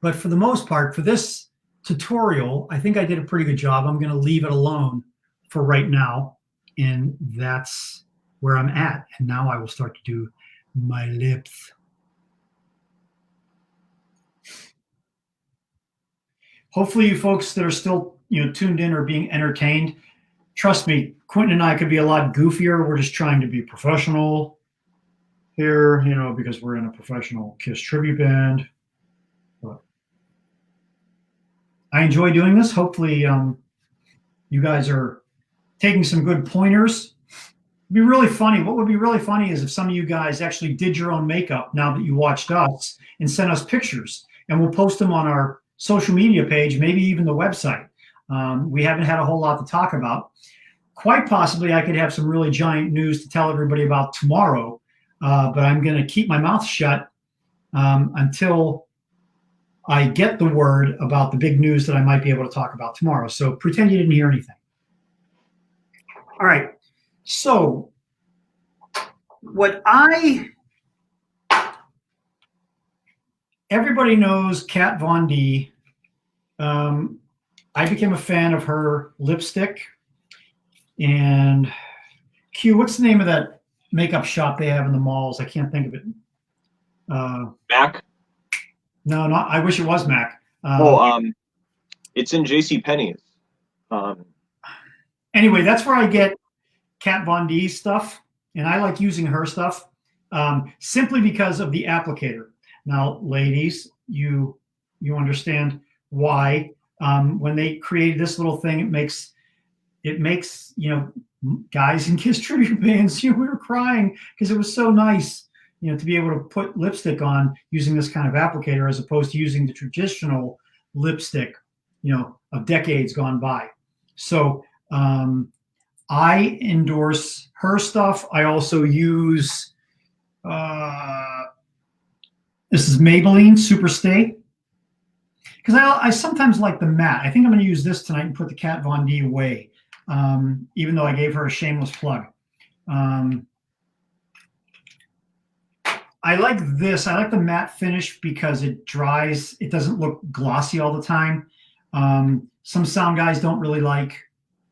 But for the most part, for this tutorial, I think I did a pretty good job. I'm going to leave it alone for right now, and that's where I'm at. And now I will start to do my lips. Hopefully you folks that are still tuned in are being entertained. Trust me, Quentin and I could be a lot goofier. We're just trying to be professional here, because we're in a professional KISS tribute band. But I enjoy doing this. Hopefully you guys are taking some good pointers. It'd be really funny. What would be really funny is if some of you guys actually did your own makeup now that you watched us and sent us pictures, and we'll post them on our social media page, maybe even the website. We haven't had a whole lot to talk about. Quite possibly I could have some really giant news to tell everybody about tomorrow, but I'm going to keep my mouth shut until I get the word about the big news that I might be able to talk about tomorrow. So pretend you didn't hear anything. All right. So everybody knows Kat Von D. I became a fan of her lipstick. And Q, what's the name of that makeup shop they have in the malls? I can't think of it. Mac? No, not. I wish it was Mac. It's in J.C. Penney's. Anyway, that's where I get Kat Von D's stuff, and I like using her stuff simply because of the applicator. Now, ladies, you understand why when they created this little thing, it makes guys in Kiss tribute bands, we were crying because it was so nice, to be able to put lipstick on using this kind of applicator as opposed to using the traditional lipstick, of decades gone by. So I endorse her stuff. I also use this is Maybelline Super Stay, because I sometimes like the matte. I think I'm going to use this tonight and put the Kat Von D away, even though I gave her a shameless plug. I like this. I like the matte finish because it dries. It doesn't look glossy all the time. Some sound guys don't really like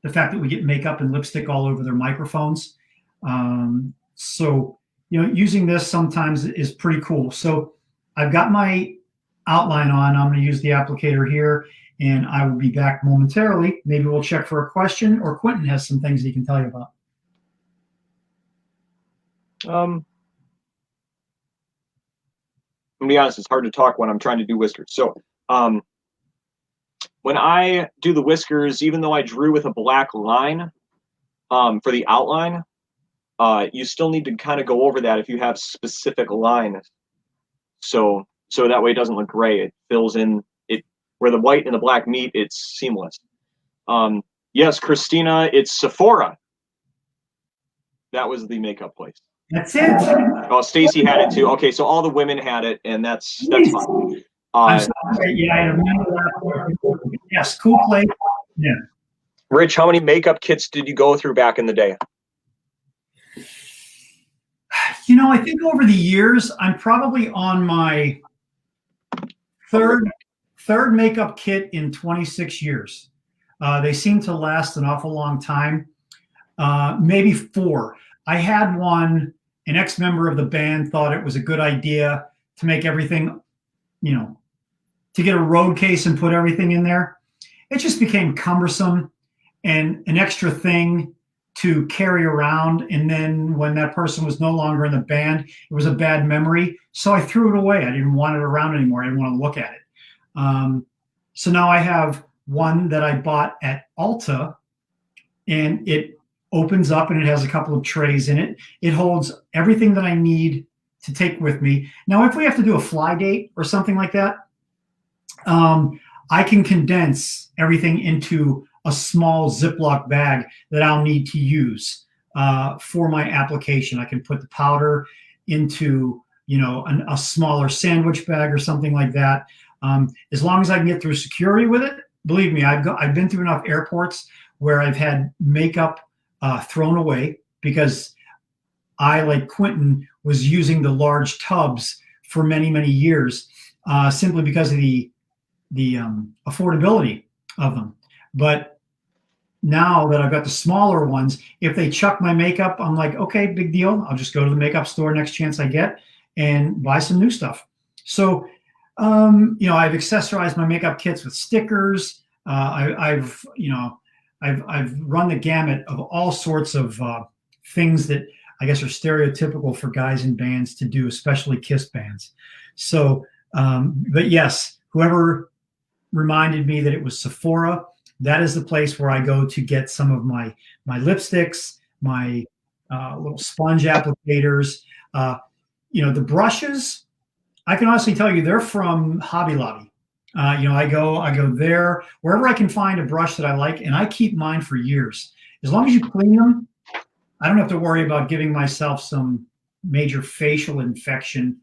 the fact that we get makeup and lipstick all over their microphones. So, using this sometimes is pretty cool. So I've got my outline on. I'm going to use the applicator here, and I will be back momentarily. Maybe we'll check for a question, or Quentin has some things he can tell you about. I'm gonna be honest, it's hard to talk when I'm trying to do whiskers. So when I do the whiskers, even though I drew with a black line for the outline, you still need to kind of go over that if you have specific lines. So that way it doesn't look gray. It fills in it where the white and the black meet. It's seamless. Yes, Christina, it's Sephora. That was the makeup place. That's it. Oh, Stacy had it too. Okay, so all the women had it, and that's fine. I'm sorry. Yeah, I remember that. Yes, cool place. Yeah. Rich, how many makeup kits did you go through back in the day? I think over the years, I'm probably on my third makeup kit in 26 years. They seem to last an awful long time. Maybe 4. I had one, an ex-member of the band thought it was a good idea to make everything, to get a road case and put everything in there. It just became cumbersome and an extra thing to carry around. And then when that person was no longer in the band, it was a bad memory. So I threw it away. I didn't want it around anymore. I didn't want to look at it. So now I have one that I bought at Ulta, and it opens up and it has a couple of trays in it. It holds everything that I need to take with me. Now, if we have to do a fly date or something like that, I can condense everything into a small Ziploc bag that I'll need to use for my application. I can put the powder into, a smaller sandwich bag or something like that. As long as I can get through security with it, believe me, I've been through enough airports where I've had makeup thrown away because I, like Quentin, was using the large tubs for many, many years simply because of the affordability of them. But now that I've got the smaller ones, if they chuck my makeup, I'm like, okay, big deal. I'll just go to the makeup store next chance I get and buy some new stuff. So, I've accessorized my makeup kits with stickers. I've run the gamut of all sorts of things that I guess are stereotypical for guys in bands to do, especially Kiss bands. So, but yes, whoever reminded me that it was Sephora, that is the place where I go to get some of my lipsticks, my little sponge applicators. The brushes, I can honestly tell you they're from Hobby Lobby. I go there wherever I can find a brush that I like, and I keep mine for years. As long as you clean them, I don't have to worry about giving myself some major facial infection,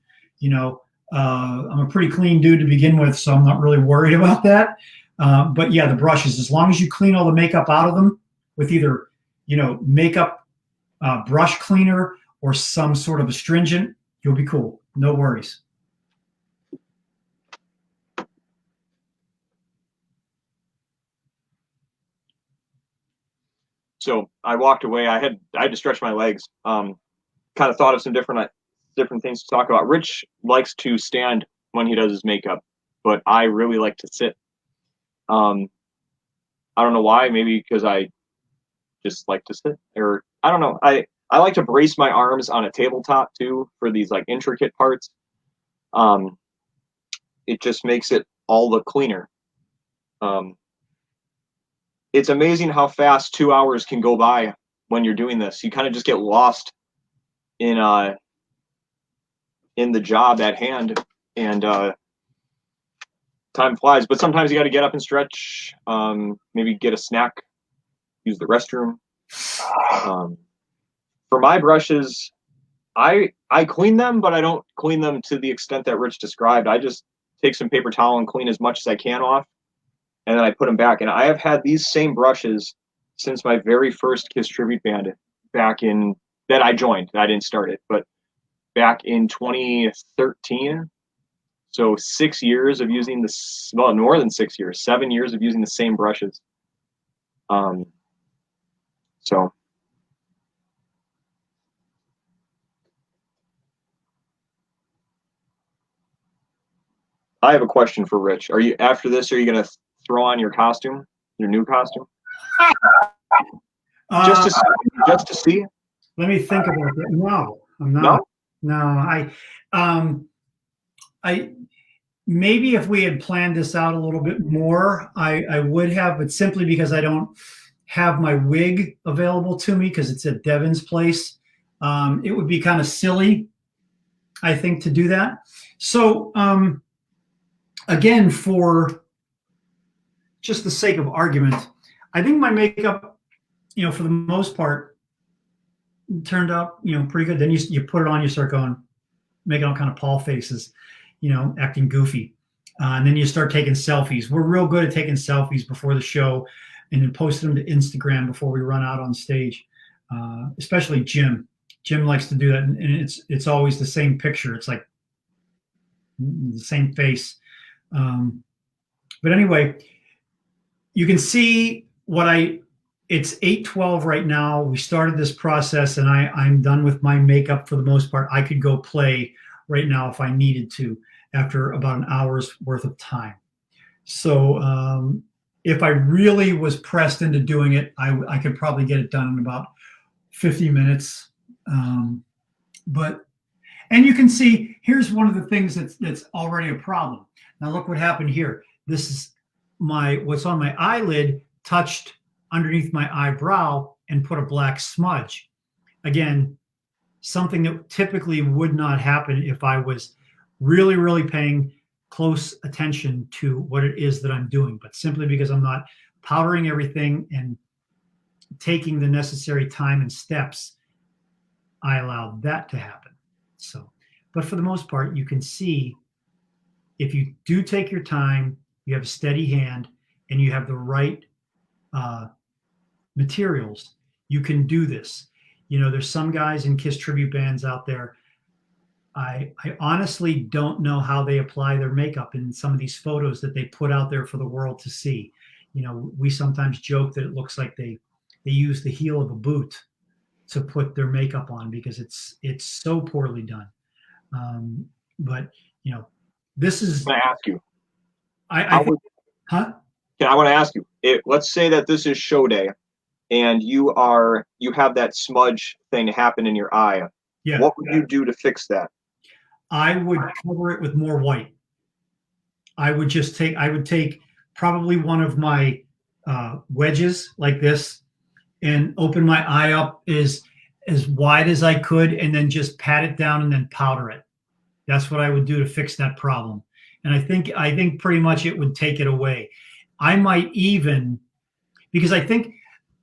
I'm a pretty clean dude to begin with, so I'm not really worried about that. But yeah, the brushes, as long as you clean all the makeup out of them with either, makeup brush cleaner or some sort of astringent, you'll be cool. No worries. So I walked away. I had to stretch my legs. Kind of thought of some different things to talk about. Rich likes to stand when he does his makeup, but I really like to sit. I don't know why. Maybe because I just like to sit, or I don't know. I like to brace my arms on a tabletop too for these like intricate parts. It just makes it all look cleaner. It's amazing how fast 2 hours can go by when you're doing this. You kind of just get lost in the job at hand, and time flies. But sometimes you got to get up and stretch, maybe get a snack, use the restroom. For my brushes, I clean them, but I don't clean them to the extent that Rich described. I just take some paper towel and clean as much as I can off, and then I put them back. And I have had these same brushes since my very first Kiss tribute band back in that I joined. I didn't start it, but back in 2013. So 6 years of using this, well, more than 6 years, 7 years of using the same brushes. So I have a question for Rich. Are you, after this, are you going to throw on your costume, your new costume? Just to see? Let me think about it. No, I'm not. No, I maybe if we had planned this out a little bit more, I would have, but simply because I don't have my wig available to me because it's at Devin's place, it would be kind of silly, I think, to do that. So again, for just the sake of argument, I think my makeup, for the most part, turned out, pretty good. Then you put it on, you start going, making all kind of Paul faces, acting goofy. And then you start taking selfies. We're real good at taking selfies before the show and then posting them to Instagram before we run out on stage. Especially Jim. Jim likes to do that. And it's always the same picture. It's like the same face. But anyway, you can see it's 8:12 right now. We started this process and I'm done with my makeup for the most part. I could go play right now if I needed to after about an hour's worth of time. So if I really was pressed into doing it, I could probably get it done in about 50 minutes. And you can see, here's one of the things that's already a problem. Now look what happened here. This is what's on my eyelid touched underneath my eyebrow and put a black smudge. Again, something that typically would not happen if I was really, really paying close attention to what it is that I'm doing. But simply because I'm not powdering everything and taking the necessary time and steps, I allowed that to happen. So, but for the most part, you can see if you do take your time, you have a steady hand, and you have the right materials, you can do this. There's some guys in Kiss tribute bands out there. I honestly don't know how they apply their makeup in some of these photos that they put out there for the world to see. We sometimes joke that it looks like they use the heel of a boot to put their makeup on because it's so poorly done. But this is. Can I ask you? I want to ask you. Let's say that this is show day, and you have that smudge thing happen in your eye. Yeah. What would you do to fix that? I would cover it with more white. I would take probably one of my wedges like this and open my eye up as wide as I could and then just pat it down and then powder it. That's what I would do to fix that problem. And I think pretty much it would take it away. I might even, because I think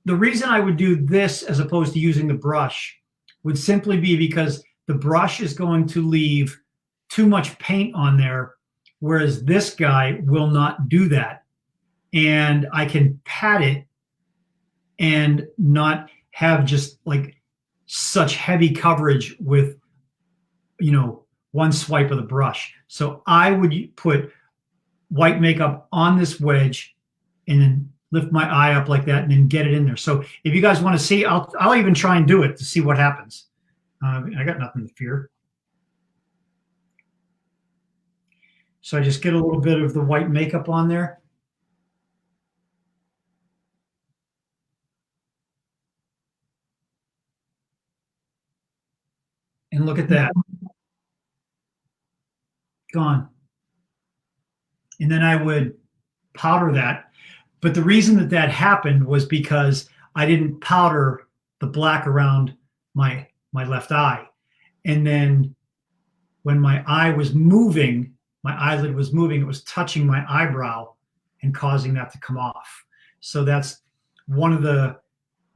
the reason I would do this as opposed to using the brush would simply be because the brush is going to leave too much paint on there, whereas this guy will not do that. And I can pat it and not have just like such heavy coverage with, you know, one swipe of the brush. So I would put white makeup on this wedge and then lift my eye up like that and then get it in there. So if you guys want to see, I'll even try and do it to see what happens. I got nothing to fear. So I just get a little bit of the white makeup on there. And look at that. Gone. And then I would powder that. But the reason that that happened was because I didn't powder the black around my left eye. And then when my eye was moving, my eyelid was moving, it was touching my eyebrow and causing that to come off. So that's one of the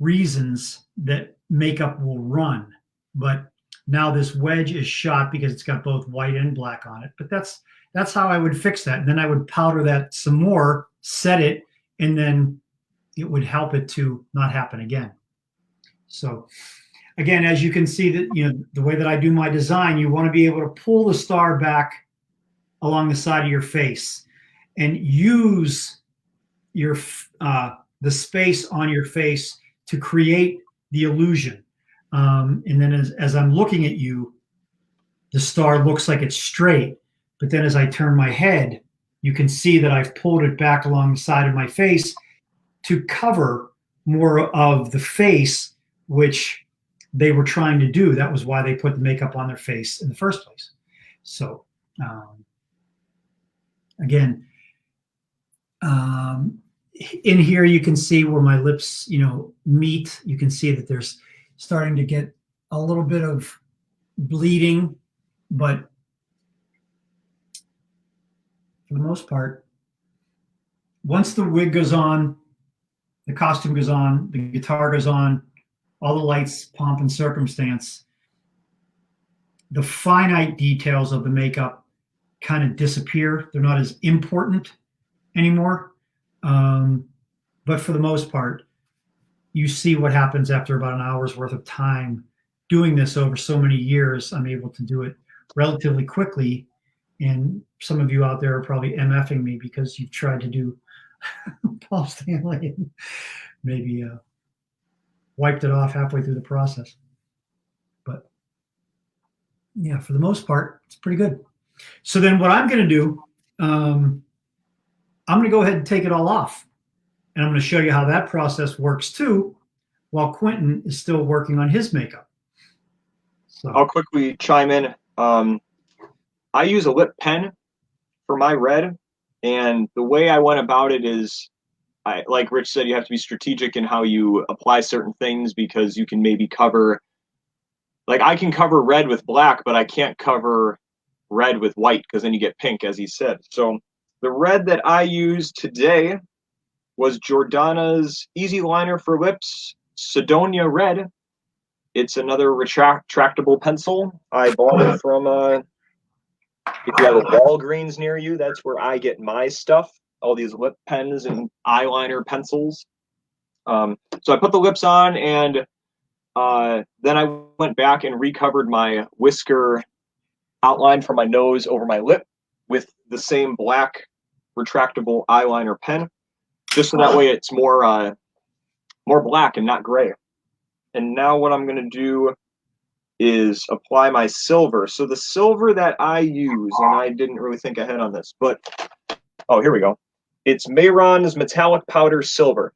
reasons that makeup will run. But now this wedge is shot because it's got both white and black on it. But that's how I would fix that. And then I would powder that some more, set it, and then it would help it to not happen again. So again, as you can see, that, you know, the way that I do my design, you want to be able to pull the star back along the side of your face and use your the space on your face to create the illusion. And then as I'm looking at you, the star looks like it's straight. But then as I turn my head, you can see that I've pulled it back along the side of my face to cover more of the face, which they were trying to do. That was why they put the makeup on their face in the first place. So again, in here you can see where my lips, you know, meet. You can see that there's starting to get a little bit of bleeding, but for the most part, once the wig goes on, the costume goes on, the guitar goes on, all the lights, pomp, and circumstance, the finite details of the makeup kind of disappear. They're not as important anymore. But for the most part, you see what happens after about an hour's worth of time doing this over so many years. I'm able to do it relatively quickly. And some of you out there are probably MFing me because you've tried to do Paul Stanley and maybe wiped it off halfway through the process. But yeah, for the most part, it's pretty good. So then what I'm going to do, I'm going to go ahead and take it all off. And I'm going to show you how that process works too, while Quentin is still working on his makeup. So I'll quickly chime in. I use a lip pen for my red, and the way I went about it is, like Rich said, you have to be strategic in how you apply certain things, because you can maybe cover, like I can cover red with black, but I can't cover red with white because then you get pink, as he said. So the red that I used today was Jordana's Easy Liner for Lips Sidonia Red. It's another retractable pencil. I bought it from, if you have a Walgreens near you, that's where I get my stuff, all these lip pens and eyeliner pencils. So I put the lips on, and then I went back and recovered my whisker outline from my nose over my lip with the same black retractable eyeliner pen, just so that way it's more black and not gray. And now what I'm going to do is apply my silver. So the silver that I use, and I didn't really think ahead on this, but oh, here we go. It's Mayron's Metallic Powder Silver.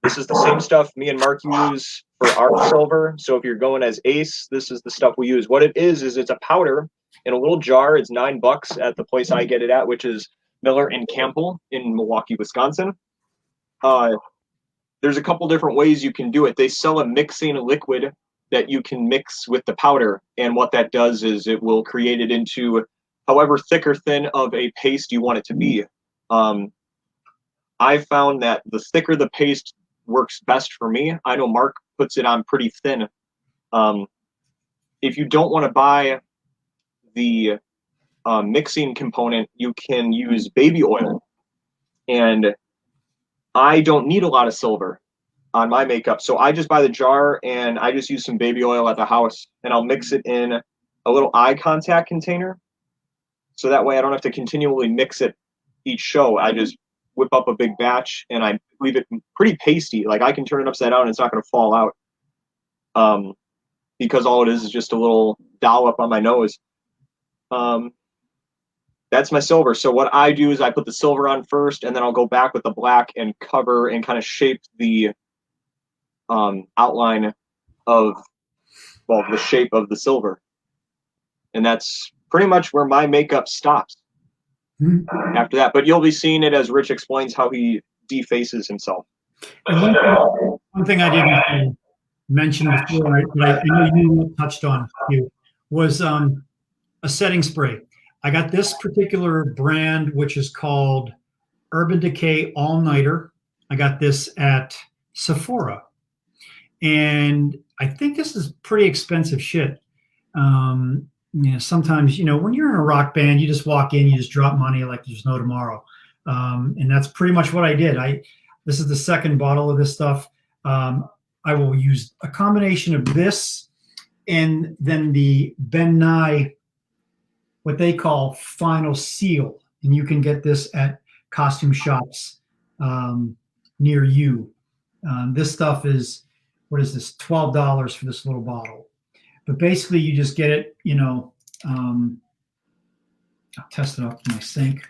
This is the same stuff me and Mark use for our silver. So if you're going as Ace, this is the stuff we use. What it is it's a powder in a little jar. It's $9 at the place I get it at, which is Miller and Campbell in Milwaukee, Wisconsin. There's a couple different ways you can do it. They sell a mixing liquid that you can mix with the powder, and what that does is it will create it into however thick or thin of a paste you want it to be. I found that the thicker the paste works best for me. I know Mark puts it on pretty thin. If you don't want to buy the mixing component, you can use baby oil. And I don't need a lot of silver on my makeup, so I just buy the jar and I just use some baby oil at the house, and I'll mix it in a little eye contact container, so that way I don't have to continually mix it each show. I just whip up a big batch and I leave it pretty pasty. Like I can turn it upside down and it's not going to fall out, because all it is just a little dollop on my nose. That's my silver. So what I do is I put the silver on first, and then I'll go back with the black and cover and kind of shape the outline of, well, the shape of the silver. And that's pretty much where my makeup stops after that. But you'll be seeing it as Rich explains how he defaces himself. And one thing I didn't mention before, but I know you touched on you, was a setting spray. I got this particular brand, which is called Urban Decay All Nighter. I got this at Sephora. And I think this is pretty expensive shit. Sometimes, when you're in a rock band, you just walk in, you just drop money like there's no tomorrow. And that's pretty much what I did. This is the second bottle of this stuff. I will use a combination of this and then the Ben Nye, what they call Final Seal. And you can get this at costume shops near you. This stuff is, what is this, $12 for this little bottle. But basically you just get it, I'll test it up in my sink.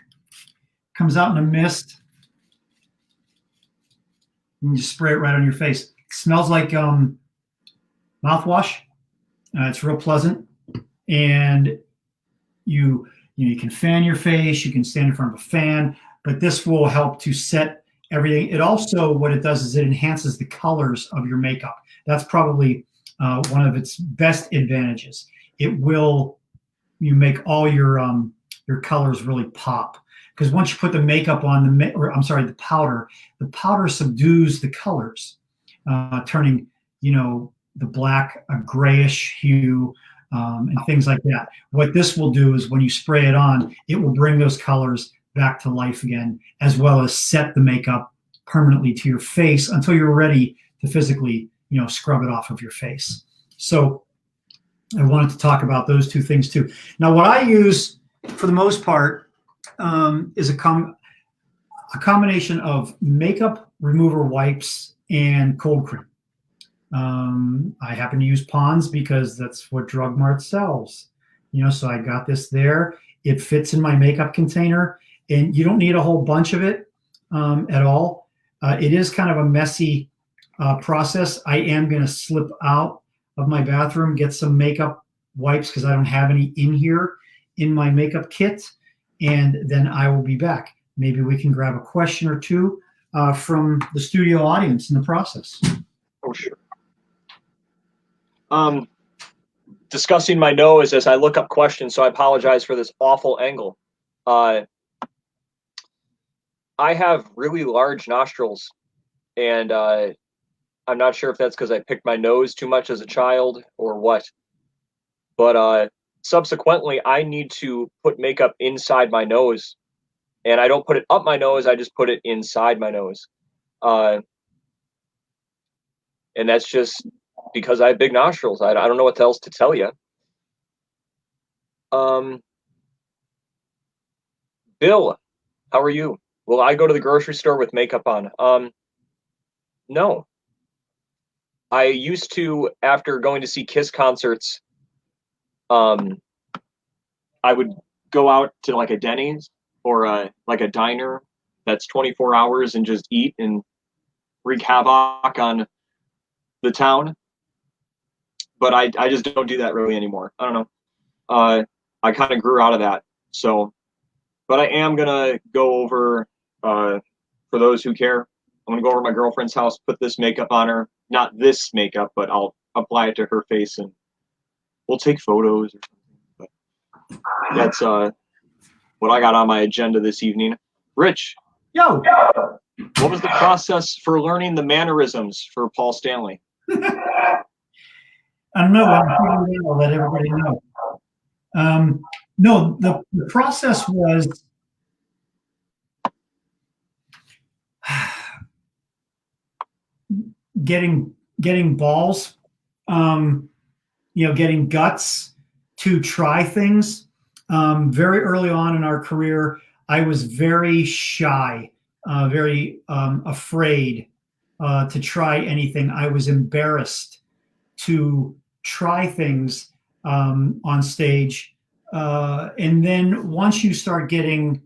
Comes out in a mist. And you just spray it right on your face. It smells like mouthwash. It's real pleasant. And you can fan your face, you can stand in front of a fan, but this will help to set everything. It also, what it does is it enhances the colors of your makeup. That's probably one of its best advantages. It will, make all your colors really pop. Because once you put the makeup on, the powder subdues the colors, turning, the black a grayish hue, and things like that. What this will do is when you spray it on, it will bring those colors back to life again, as well as set the makeup permanently to your face until you're ready to physically, scrub it off of your face. So I wanted to talk about those two things too. Now, what I use for the most part is a combination of makeup remover wipes and cold cream. I happen to use Pond's because that's what Drug Mart sells. So I got this there. It fits in my makeup container, and you don't need a whole bunch of it at all. It is kind of a messy process. I am going to slip out of my bathroom, get some makeup wipes because I don't have any in here in my makeup kit, and then I will be back. Maybe we can grab a question or two from the studio audience in the process. Oh, sure. Discussing my nose as I look up questions, so I apologize for this awful angle. I have really large nostrils, and I'm not sure if that's because I picked my nose too much as a child or what, but subsequently I need to put makeup inside my nose, and I don't put it up my nose, I just put it inside my nose. And that's just because I have big nostrils. I don't know what else to tell you. Bill, how are you? Will I go to the grocery store with makeup on? No. I used to, after going to see Kiss concerts, I would go out to like a Denny's or like a diner that's 24 hours and just eat and wreak havoc on the town. But I just don't do that really anymore. I don't know. I kind of grew out of that. So, but I am going to go over, for those who care, I'm going to go over to my girlfriend's house, put this makeup on her. Not this makeup, but I'll apply it to her face and we'll take photos or something. But that's what I got on my agenda this evening. Rich. Yo. What was the process for learning the mannerisms for Paul Stanley? I don't know. I'll let everybody know. No, the process was getting balls, getting guts to try things. Very early on in our career, I was very shy, very afraid to try anything. I was embarrassed to try things on stage. And then once you start getting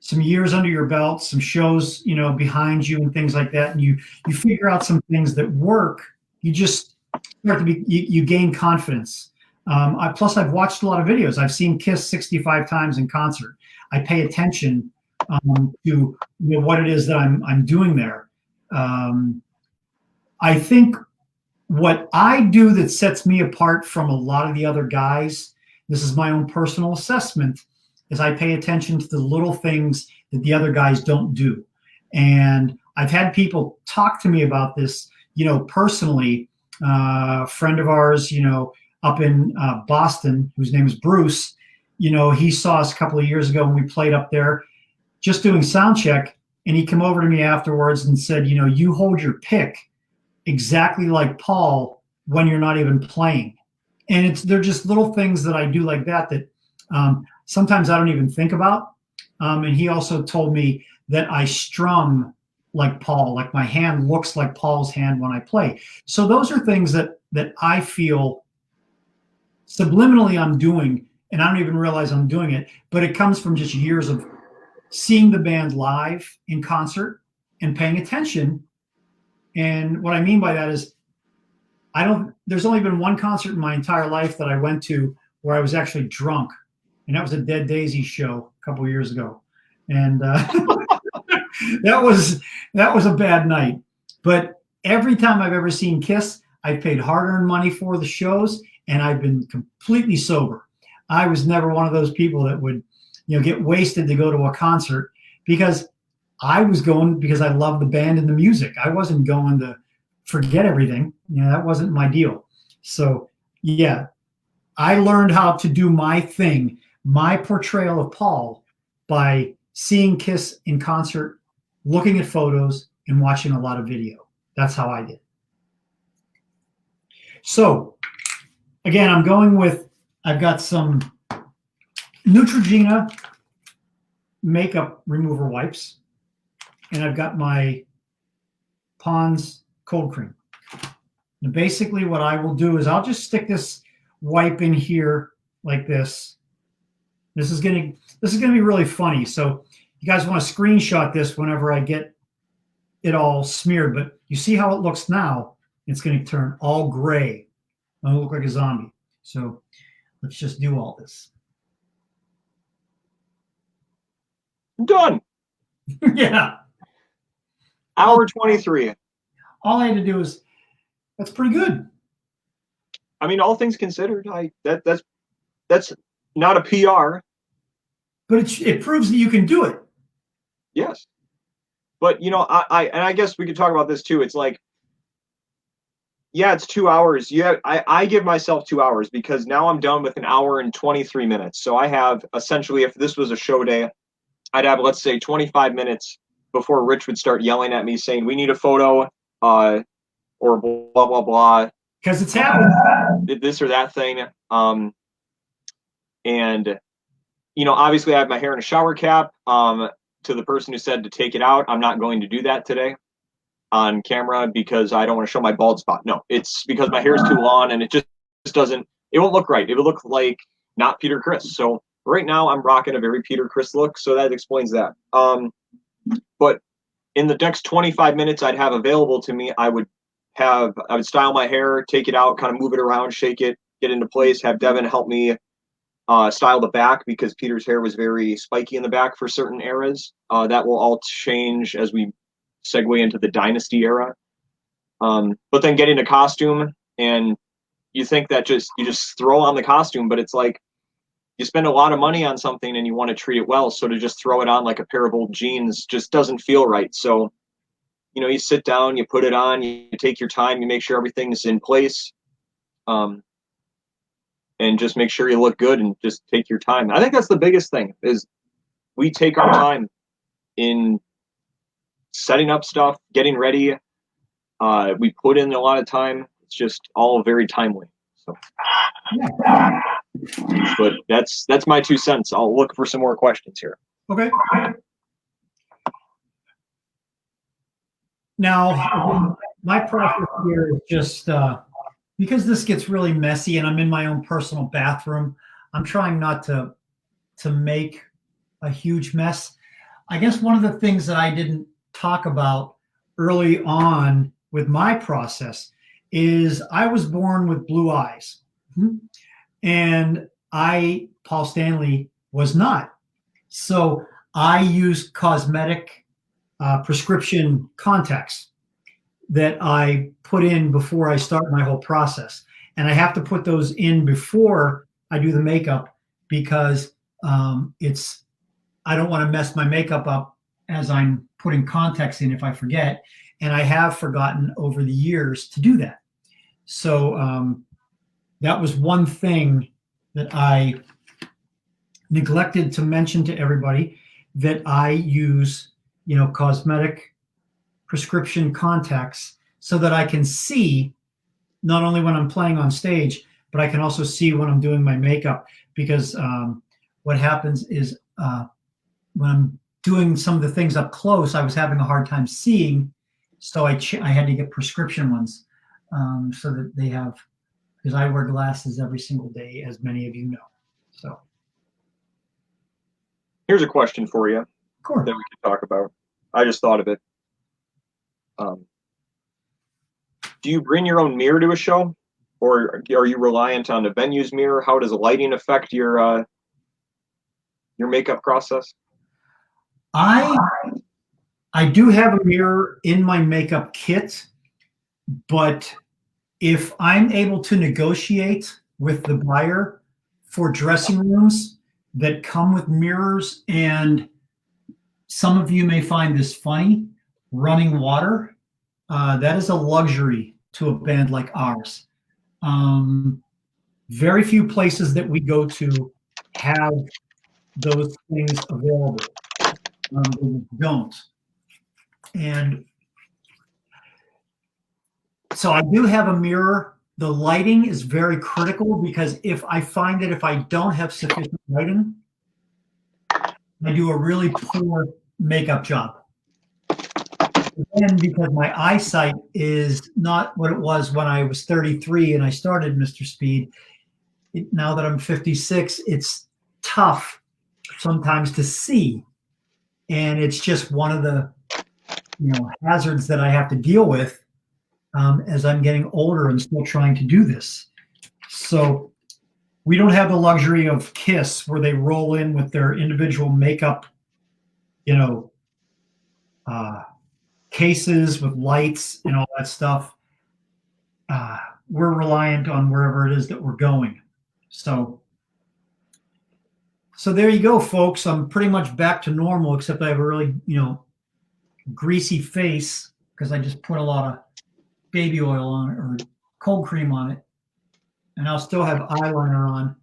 some years under your belt, some shows, behind you and things like that, and you figure out some things that work, you just start to be, you gain confidence. Plus, I've watched a lot of videos. I've seen Kiss 65 times in concert. I pay attention to what it is that I'm doing there. I think what I do that sets me apart from a lot of the other guys, this is my own personal assessment, is I pay attention to the little things that the other guys don't do. And I've had people talk to me about this, personally. A friend of ours, up in Boston, whose name is Bruce, he saw us a couple of years ago when we played up there just doing sound check. And he came over to me afterwards and said, you hold your pick exactly like Paul when you're not even playing. And they're just little things that I do like that sometimes I don't even think about. And he also told me that I strum like Paul, like my hand looks like Paul's hand when I play. So those are things that I feel subliminally I'm doing, and I don't even realize I'm doing it, but it comes from just years of seeing the band live in concert and paying attention. And what I mean by that is there's only been one concert in my entire life that I went to where I was actually drunk. And that was a Dead Daisies show a couple of years ago. And that was a bad night. But every time I've ever seen Kiss, I've paid hard-earned money for the shows, and I've been completely sober. I was never one of those people that would, get wasted to go to a concert, because I was going because I love the band and the music. I wasn't going to forget everything. That wasn't my deal. So, yeah, I learned how to do my thing, my portrayal of Paul, by seeing Kiss in concert, looking at photos, and watching a lot of video. That's how I did. So, again, I've got some Neutrogena makeup remover wipes, and I've got my Pond's cold cream. And basically what I will do is I'll just stick this wipe in here like this. This is gonna be really funny. So you guys want to screenshot this whenever I get it all smeared, but you see how it looks now? It's going to turn all gray. I'm gonna look like a zombie. So let's just do all this. Done. Yeah. Hour 23. All I had to do is, that's pretty good. I mean, all things considered, that's not a PR. But it proves that you can do it. Yes. But I guess we could talk about this too. It's like, yeah, it's 2 hours. Yeah, I give myself 2 hours because now I'm done with an hour and 23 minutes. So I have essentially, if this was a show day, I'd have, let's say, 25 minutes before Rich would start yelling at me saying, we need a photo, or blah, blah, blah. Because it's happening. Did this or that thing. And, obviously I have my hair in a shower cap. To the person who said to take it out, I'm not going to do that today on camera because I don't want to show my bald spot. No, it's because my hair is too long and it just doesn't, it won't look right. It would look like not Peter Criss. So right now I'm rocking a very Peter Criss look. So that explains that. But in the next 25 minutes I'd have available to me, I would style my hair, take it out, kind of move it around, shake it, get into place, have Devin help me style the back because Peter's hair was very spiky in the back for certain eras. That will all change as we segue into the Dynasty era. But then getting a costume, and you think that you just throw on the costume, but it's like you spend a lot of money on something and you want to treat it well. So to just throw it on like a pair of old jeans just doesn't feel right. So, you sit down, you put it on, you take your time, you make sure everything's in place. And and just make sure you look good and just take your time. I think that's the biggest thing is we take our time in setting up stuff, getting ready. We put in a lot of time. It's just all very timely. So, but that's my 2 cents. I'll look for some more questions here. Okay. Now, my process here is just because this gets really messy and I'm in my own personal bathroom, I'm trying not to make a huge mess. I guess one of the things that I didn't talk about early on with my process is I was born with blue eyes. And Paul Stanley, was not. So I use cosmetic prescription contacts that I put in before I start my whole process. And I have to put those in before I do the makeup because I don't want to mess my makeup up as I'm putting contacts in if I forget. And I have forgotten over the years to do that. So that was one thing that I neglected to mention to everybody, that I use, cosmetic prescription contacts so that I can see not only when I'm playing on stage, but I can also see when I'm doing my makeup. Because what happens is when I'm doing some of the things up close, I was having a hard time seeing. So I had to get prescription ones so that they have, because I wear glasses every single day, as many of you know. So here's a question for you that we can talk about. I just thought of it. Do you bring your own mirror to a show, or are you reliant on the venue's mirror? How does lighting affect your makeup process? I do have a mirror in my makeup kit, but if I'm able to negotiate with the buyer for dressing rooms that come with mirrors, and some of you may find this funny, running water, that is a luxury to a band like ours. Very few places that we go to have those things available. They don't. And so I do have a mirror. The lighting is very critical, because if I find that if I don't have sufficient lighting, I do a really poor makeup job. Again, because my eyesight is not what it was when I was 33 and I started Mr. Speed. Now that I'm 56, it's tough sometimes to see. And it's just one of the hazards that I have to deal with as I'm getting older and still trying to do this. So we don't have the luxury of KISS, where they roll in with their individual makeup, cases with lights and all that stuff. We're reliant on wherever it is that we're going. So there you go, folks. I'm pretty much back to normal, except I have a really, greasy face because I just put a lot of baby oil on it, or cold cream on it. And I'll still have eyeliner on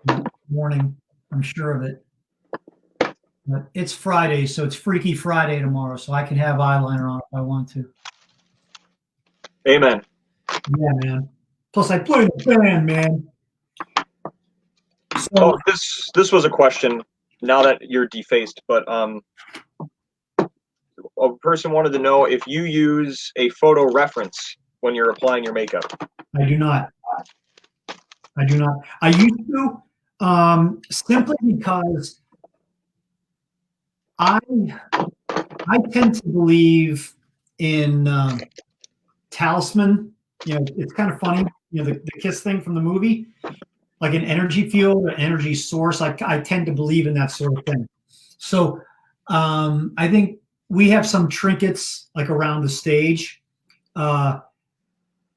in the morning. I'm sure of it. But it's Friday, so it's Freaky Friday tomorrow, so I can have eyeliner on if I want to. Amen. Yeah, man. Plus, I play in the band, man. So, this was a question. Now that you're defaced, but a person wanted to know if you use a photo reference when you're applying your makeup. I do not. I used to, simply because I tend to believe in talisman. It's kind of funny, the KISS thing from the movie, like an energy field or energy source. I tend to believe in that sort of thing. So I think we have some trinkets like around the stage.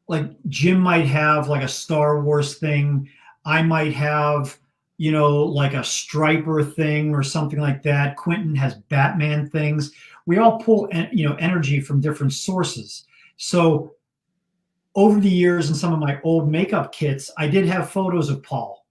Like Jim might have like a Star Wars thing. I might have, like a striper thing or something like that. Quentin has Batman things. We all pull, energy from different sources. So over the years in some of my old makeup kits, I did have photos of Paul.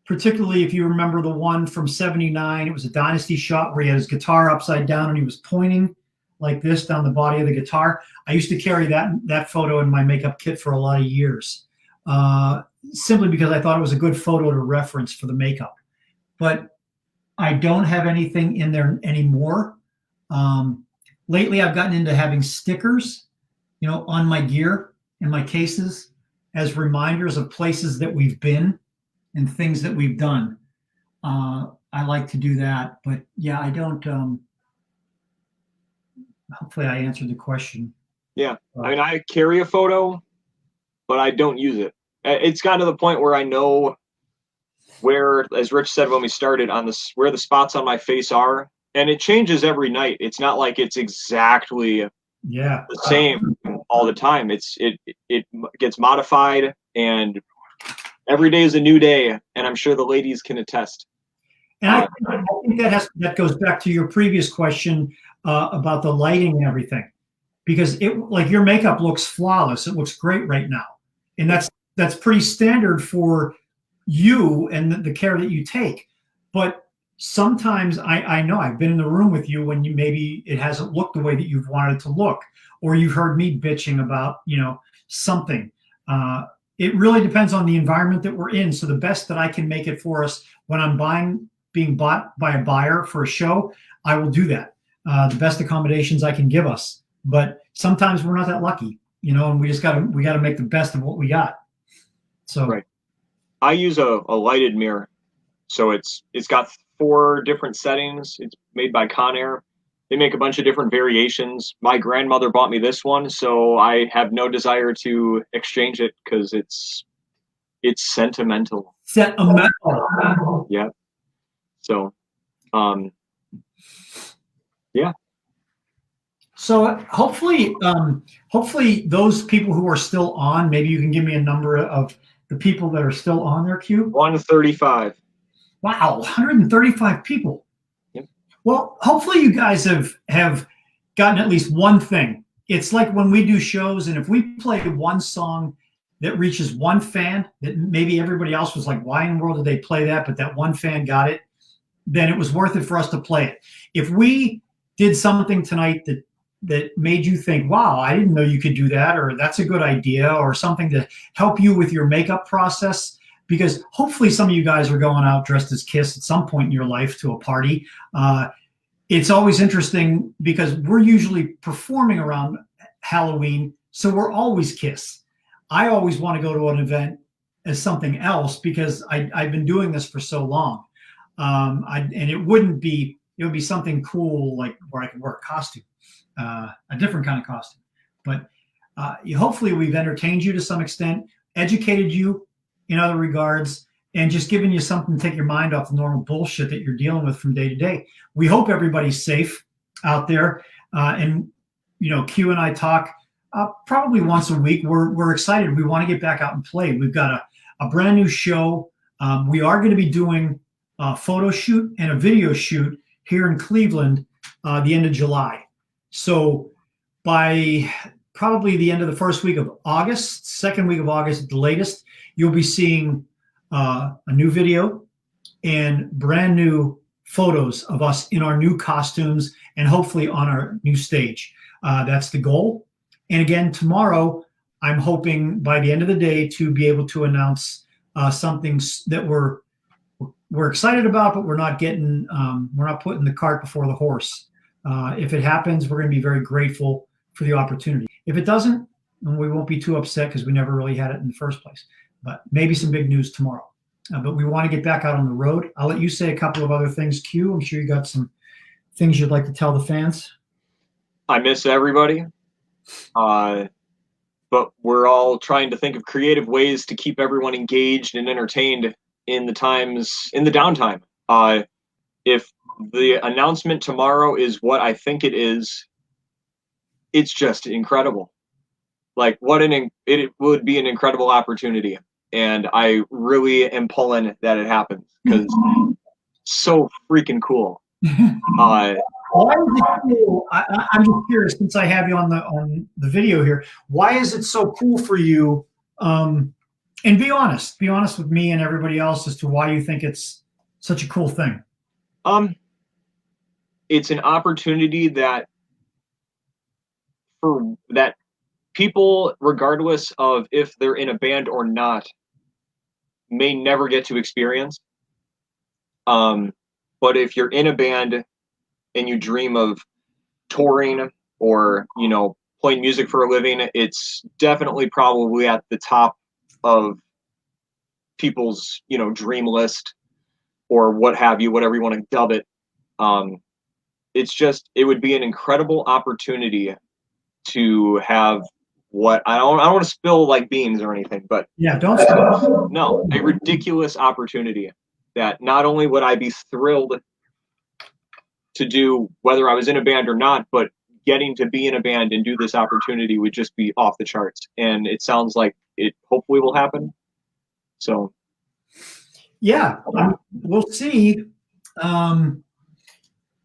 Particularly if you remember the one from '79, it was a Dynasty shot where he had his guitar upside down and he was pointing like this down the body of the guitar. I used to carry that photo in my makeup kit for a lot of years, simply because I thought it was a good photo to reference for the makeup. But I don't have anything in there anymore. Lately, I've gotten into having stickers, on my gear and my cases as reminders of places that we've been and things that we've done. I like to do that, but yeah, I don't. Hopefully, I answered the question. Yeah, I mean, I carry a photo, but I don't use it. It's gotten to the point where I know where, as Rich said when we started, where the spots on my face are, and it changes every night. It's not like it's exactly the same all the time. It gets modified, and every day is a new day, and I'm sure the ladies can attest. And I think that goes back to your previous question about the lighting and everything, because like your makeup looks flawless. It looks great right now, and that's pretty standard for you and the care that you take. But sometimes I know I've been in the room with you when maybe it hasn't looked the way that you've wanted it to look, or you've heard me bitching about something. It really depends on the environment that we're in. So the best that I can make it for us when I'm being bought by a buyer for a show, I will do that. The best accommodations I can give us. But sometimes we're not that lucky, and we gotta make the best of what we got. So right. I use a lighted mirror. So it's got 4 different settings. It's made by Conair. They make a bunch of different variations. My grandmother bought me this one, so I have no desire to exchange it because it's sentimental. Sentimental. Yeah. So, yeah. So hopefully those people who are still on, maybe you can give me a number of the people that are still on their queue. 135. Wow, 135 people. Yep. Well, hopefully you guys have gotten at least one thing. It's like when we do shows, and if we play one song that reaches one fan that maybe everybody else was like, why in the world did they play that? But that one fan got it, then it was worth it for us to play it. If we did something tonight that made you think, wow, I didn't know you could do that, or that's a good idea, or something to help you with your makeup process, because hopefully some of you guys are going out dressed as Kiss at some point in your life to a party. It's always interesting because we're usually performing around Halloween, so we're always Kiss. I always want to go to an event as something else because I've been doing this for so long. And it would be something cool, like where I could wear a costume. A different kind of costume. But hopefully we've entertained you to some extent, educated you in other regards, and just given you something to take your mind off the normal bullshit that you're dealing with from day to day. We hope everybody's safe out there. And Q and I talk probably once a week. We're excited. We want to get back out and play. We've got a brand new show. We are going to be doing a photo shoot and a video shoot here in Cleveland the end of July. So by probably the end of the first week of August, second week of August at the latest, you'll be seeing a new video and brand new photos of us in our new costumes and hopefully on our new stage. That's the goal. And again, tomorrow, I'm hoping by the end of the day to be able to announce something that we're excited about, but we're not putting the cart before the horse. If it happens, we're going to be very grateful for the opportunity. If it doesn't, then we won't be too upset because we never really had it in the first place. But maybe some big news tomorrow. But we want to get back out on the road. I'll let you say a couple of other things, Q. I'm sure you got some things you'd like to tell the fans. I miss everybody. But we're all trying to think of creative ways to keep everyone engaged and entertained in the downtime. If the announcement tomorrow is what I think it is, it's just incredible. Like it would be an incredible opportunity. And I really am pulling that it happens because it's so freaking cool. Why is it cool? I'm just curious, since I have you on the video here. Why is it so cool for you? And be honest. Be honest with me and everybody else as to why you think it's such a cool thing. It's an opportunity that people, regardless of if they're in a band or not, may never get to experience. But if you're in a band and you dream of touring or, you know, playing music for a living, it's definitely probably at the top of people's, you know, dream list or what have you, whatever you want to dub it. It's just, it would be an incredible opportunity to have what I don't want to spill like beans or anything, but yeah, don't spill. No, a ridiculous opportunity that not only would I be thrilled to do whether I was in a band or not, but getting to be in a band and do this opportunity would just be off the charts. And it sounds like it hopefully will happen. So yeah, we'll see.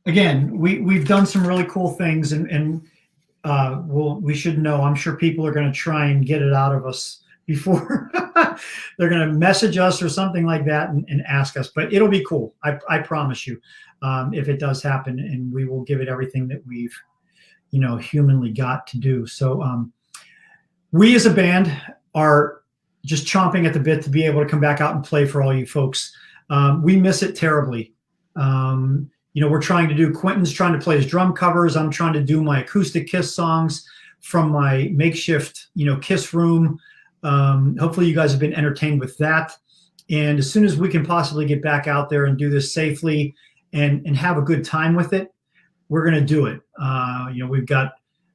Again, we've done some really cool things, and we should know. I'm sure people are going to try and get it out of us before they're going to message us or something like that and ask us. But it'll be cool. I promise you, if it does happen, and we will give it everything that we've, you know, humanly got to do. So we as a band are just chomping at the bit to be able to come back out and play for all you folks. We miss it terribly. You know, we're trying to do, Quentin's trying to play his drum covers. I'm trying to do my acoustic Kiss songs from my makeshift, you know, Kiss room. Hopefully you guys have been entertained with that. And as soon as we can possibly get back out there and do this safely and have a good time with it, we're going to do it. You know, we've got,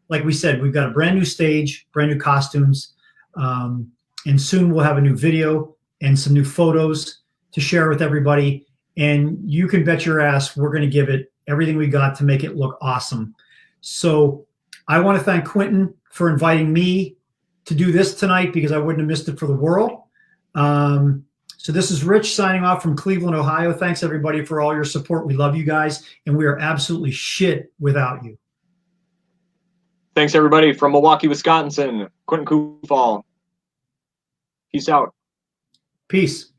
like we said, we've got a brand new stage, brand new costumes. And soon we'll have a new video and some new photos to share with everybody. And you can bet your ass we're going to give it everything we got to make it look awesome. So I want to thank Quentin for inviting me to do this tonight, because I wouldn't have missed it for the world. So this is Rich signing off from Cleveland, Ohio. Thanks, everybody, for all your support. We love you guys, and we are absolutely shit without you. Thanks, everybody, from Milwaukee, Wisconsin. Quentin Kufall. Peace out. Peace.